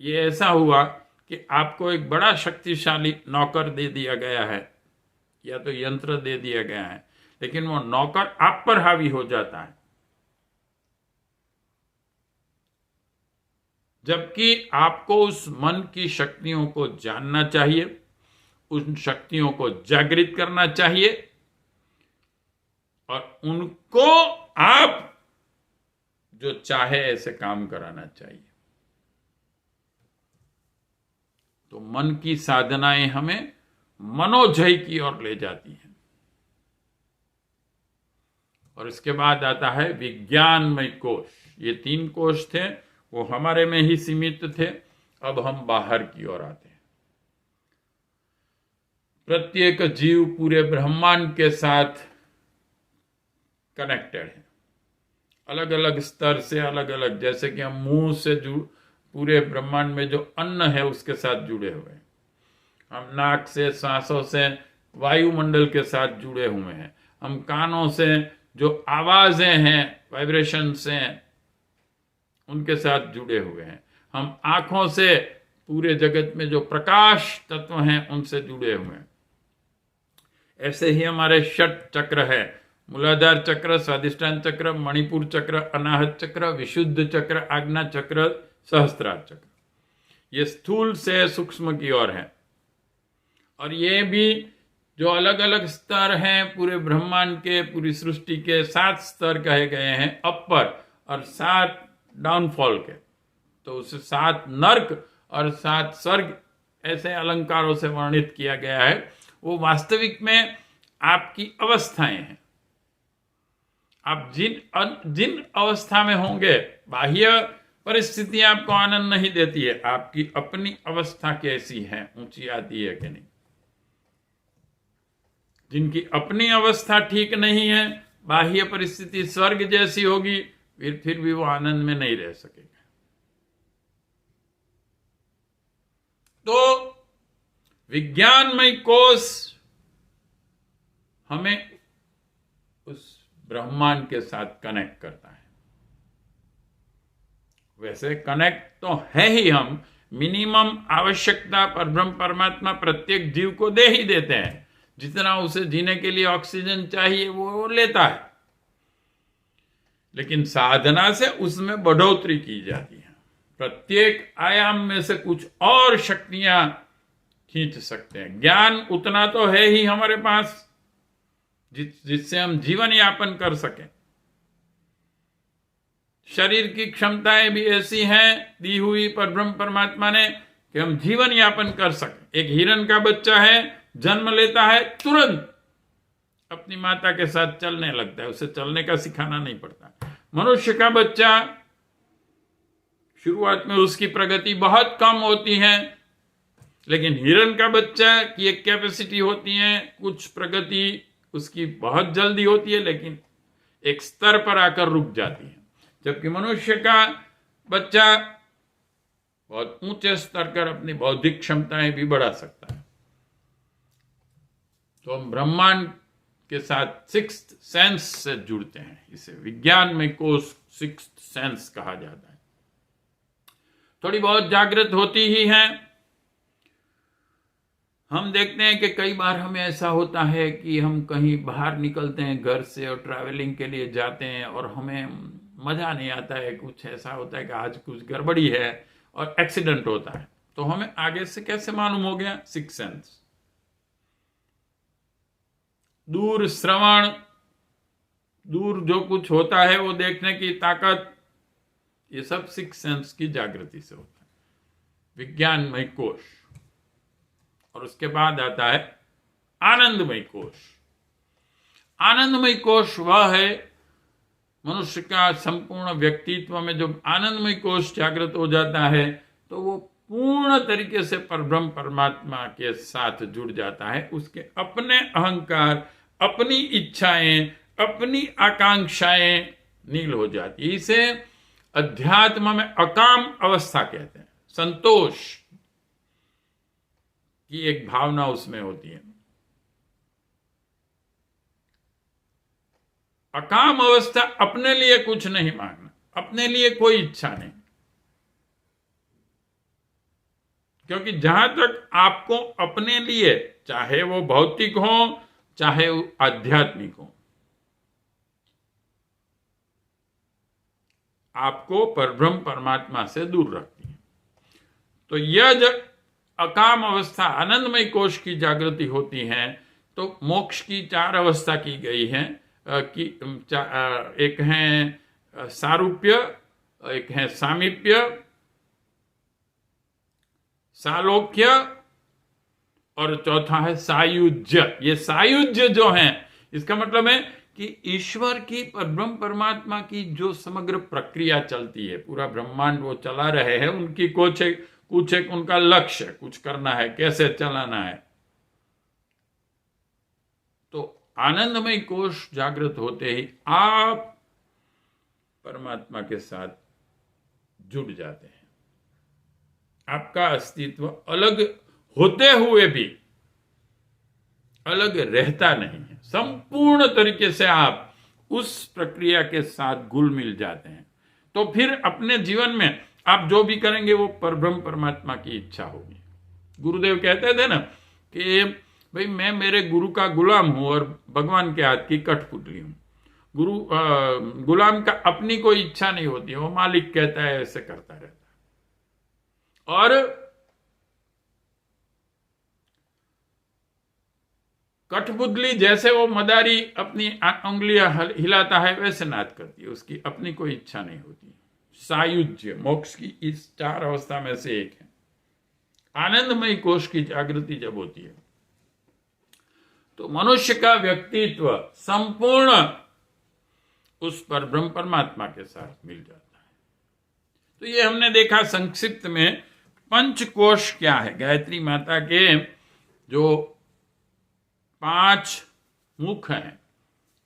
ये ऐसा हुआ कि आपको एक बड़ा शक्तिशाली नौकर दे दिया गया है या तो यंत्र दे दिया गया है, लेकिन वो नौकर आप पर हावी हो जाता है। जबकि आपको उस मन की शक्तियों को जानना चाहिए, उन शक्तियों को जागृत करना चाहिए और उनको आप जो चाहे ऐसे काम कराना चाहिए। तो मन की साधनाएं हमें मनोजय की ओर ले जाती हैं। और इसके बाद आता है विज्ञानमय कोश। ये 3 कोश थे, वो हमारे में ही सीमित थे, अब हम बाहर की ओर आते हैं। प्रत्येक जीव पूरे ब्रह्मांड के साथ कनेक्टेड है, अलग अलग स्तर से, अलग अलग, जैसे कि हम मुंह से पूरे ब्रह्मांड में जो अन्न है उसके साथ जुड़े हुए हैं, हम नाक से, सांसों से, वायुमंडल के साथ जुड़े हुए हैं, हम कानों से जो आवाजें हैं, वाइब्रेशन से, उनके साथ जुड़े हुए हैं, हम आंखों से पूरे जगत में जो प्रकाश तत्व हैं उनसे जुड़े हुए हैं। ऐसे ही हमारे 6 चक्र है, मूलाधार चक्र, स्वादिष्ठान चक्र, मणिपुर चक्र, अनाहत चक्र, विशुद्ध चक्र, आज्ञा चक्र, सहस्त्रार चक्र। ये स्थूल से सूक्ष्म की ओर है। और ये भी जो अलग अलग स्तर हैं पूरे ब्रह्मांड के, पूरी सृष्टि के 7 स्तर कहे गए हैं अपर और 7 डाउनफॉल के। तो उसे 7 नर्क और 7 स्वर्ग ऐसे अलंकारों से वर्णित किया गया है। वो वास्तविक में आपकी अवस्थाएं हैं। आप जिन अवस्था में होंगे, बाह्य परिस्थितियां आपको आनंद नहीं देती है, आपकी अपनी अवस्था कैसी है, ऊंची आती है कि नहीं। जिनकी अपनी अवस्था ठीक नहीं है, बाह्य परिस्थिति स्वर्ग जैसी होगी, फिर भी वो आनंद में नहीं रह सकेगा। तो विज्ञानमय कोश हमें उस ब्रह्मांड के साथ कनेक्ट करता है। वैसे कनेक्ट तो है ही, हम मिनिमम आवश्यकता पर ब्रह्म परमात्मा प्रत्येक जीव को दे ही देते हैं। जितना उसे जीने के लिए ऑक्सीजन चाहिए वो लेता है, लेकिन साधना से उसमें बढ़ोतरी की जाती है। प्रत्येक आयाम में से कुछ और शक्तियां खींच सकते हैं। ज्ञान उतना तो है ही हमारे पास जिससे हम जीवन यापन कर सकें। शरीर की क्षमताएं भी ऐसी हैं दी हुई पर ब्रह्म परमात्मा ने कि हम जीवन यापन कर सकें। एक हिरण का बच्चा है, जन्म लेता है, तुरंत अपनी माता के साथ चलने लगता है, उसे चलने का सिखाना नहीं पड़ता। मनुष्य का बच्चा शुरुआत में उसकी प्रगति बहुत कम होती है, लेकिन हिरण का बच्चा की एक कैपेसिटी होती है, कुछ प्रगति उसकी बहुत जल्दी होती है, लेकिन एक स्तर पर आकर रुक जाती है। जबकि मनुष्य का बच्चा बहुत ऊंचे स्तर पर अपनी बौद्धिक क्षमताएं भी बढ़ा सकता है। तो हम ब्रह्मांड के साथ 6th सेंस से जुड़ते हैं। इसे विज्ञान में कोश 6th सेंस कहा जाता है। थोड़ी बहुत जागृत होती ही है। हम देखते हैं कि कई बार हमें ऐसा होता है कि हम कहीं बाहर निकलते हैं घर से और ट्रैवलिंग के लिए जाते हैं और हमें मजा नहीं आता है, कुछ ऐसा होता है कि आज कुछ गड़बड़ी है और एक्सीडेंट होता है। तो हमें आगे से कैसे मालूम हो गया? 6th sense. दूर श्रवण, दूर जो कुछ होता है वो देखने की ताकत, ये सब 6th सेंस की जागृति से होता है। विज्ञानमय कोश। और उसके बाद आता है आनंदमय कोश। आनंदमय कोश वह है, मनुष्य का संपूर्ण व्यक्तित्व में जब आनंदमय कोश जागृत हो जाता है तो वो पूर्ण तरीके से परब्रह्म परमात्मा के साथ जुड़ जाता है। उसके अपने अहंकार, अपनी इच्छाएं, अपनी आकांक्षाएं नील हो जाती है। इसे अध्यात्म में अकाम अवस्था कहते हैं। संतोष की एक भावना उसमें होती है। अकाम अवस्था अपने लिए कुछ नहीं मांगना, अपने लिए कोई इच्छा नहीं। क्योंकि जहां तक आपको अपने लिए, चाहे वो भौतिक हो, चाहे वो आध्यात्मिक हो, आपको परब्रह्म परमात्मा से दूर रखती है। तो यह जब अकाम अवस्था आनंदमय कोश की जागृति होती है तो मोक्ष की 4 अवस्था की गई है कि एक है सारूप्य, एक है सामीप्य, सालोक्य और चौथा है सायुज्य। ये सायुज्य जो है इसका मतलब है कि ईश्वर की परब्रह्म परमात्मा की जो समग्र प्रक्रिया चलती है, पूरा ब्रह्मांड वो चला रहे हैं, उनकी कुछ एक उनका लक्ष्य, कुछ करना है, कैसे चलाना है। तो आनंदमय कोश जागृत होते ही आप परमात्मा के साथ जुड़ जाते हैं। आपका अस्तित्व अलग होते हुए भी अलग रहता नहीं है, संपूर्ण तरीके से आप उस प्रक्रिया के साथ घुल मिल जाते हैं। तो फिर अपने जीवन में आप जो भी करेंगे वो परब्रह्म परमात्मा की इच्छा होगी। गुरुदेव कहते थे ना कि भाई मैं मेरे गुरु का गुलाम हूं और भगवान के हाथ की कठपुतली हूं। गुलाम का अपनी कोई इच्छा नहीं होती है, वो मालिक कहता है ऐसे करता रहता है। और कठपुतली जैसे वो मदारी अपनी उंगलियां हिलाता है वैसे नाच करती है, उसकी अपनी कोई इच्छा नहीं होती। सायुज्य मोक्ष की इस 4 अवस्था में से एक है। आनंदमय कोश की जागृति जब होती है तो मनुष्य का व्यक्तित्व संपूर्ण उस पर ब्रह्म परमात्मा के साथ मिल जाता है। तो ये हमने देखा संक्षिप्त में पंचकोश क्या है। गायत्री माता के जो 5 मुख हैं।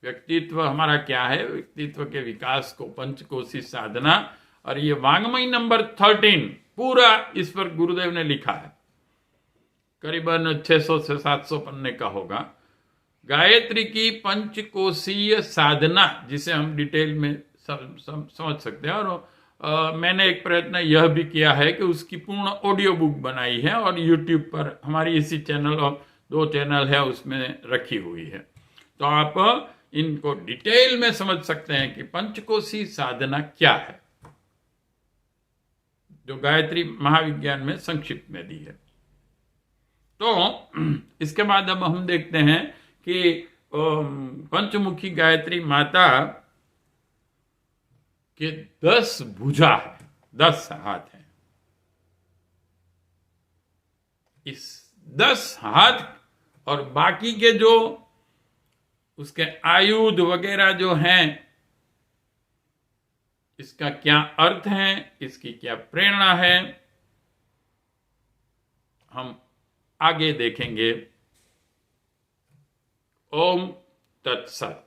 व्यक्तित्व हमारा क्या है, व्यक्तित्व के विकास को पंचकोशी साधना, और ये वांग्मय नंबर 13 पूरा इस पर गुरुदेव ने लिखा है, करीबन 600 से 700 पन्ने का होगा। गायत्री की पंचकोशीय साधना जिसे हम डिटेल में समझ सकते हैं। और मैंने एक प्रयत्न यह भी किया है कि उसकी पूर्ण ऑडियो बुक बनाई है और यूट्यूब पर हमारी इसी चैनल और 2 चैनल है उसमें रखी हुई है। तो आप इनको डिटेल में समझ सकते हैं कि पंचकोशी साधना क्या है, जो गायत्री महाविज्ञान में संक्षिप्त में दी है। तो इसके बाद अब हम देखते हैं कि पंचमुखी गायत्री माता के 10 भुजा है, 10 हाथ हैं। इस 10 हाथ और बाकी के जो उसके आयुध वगैरह जो हैं, इसका क्या अर्थ है, इसकी क्या प्रेरणा है, हम आगे देखेंगे। ओम तत्सत।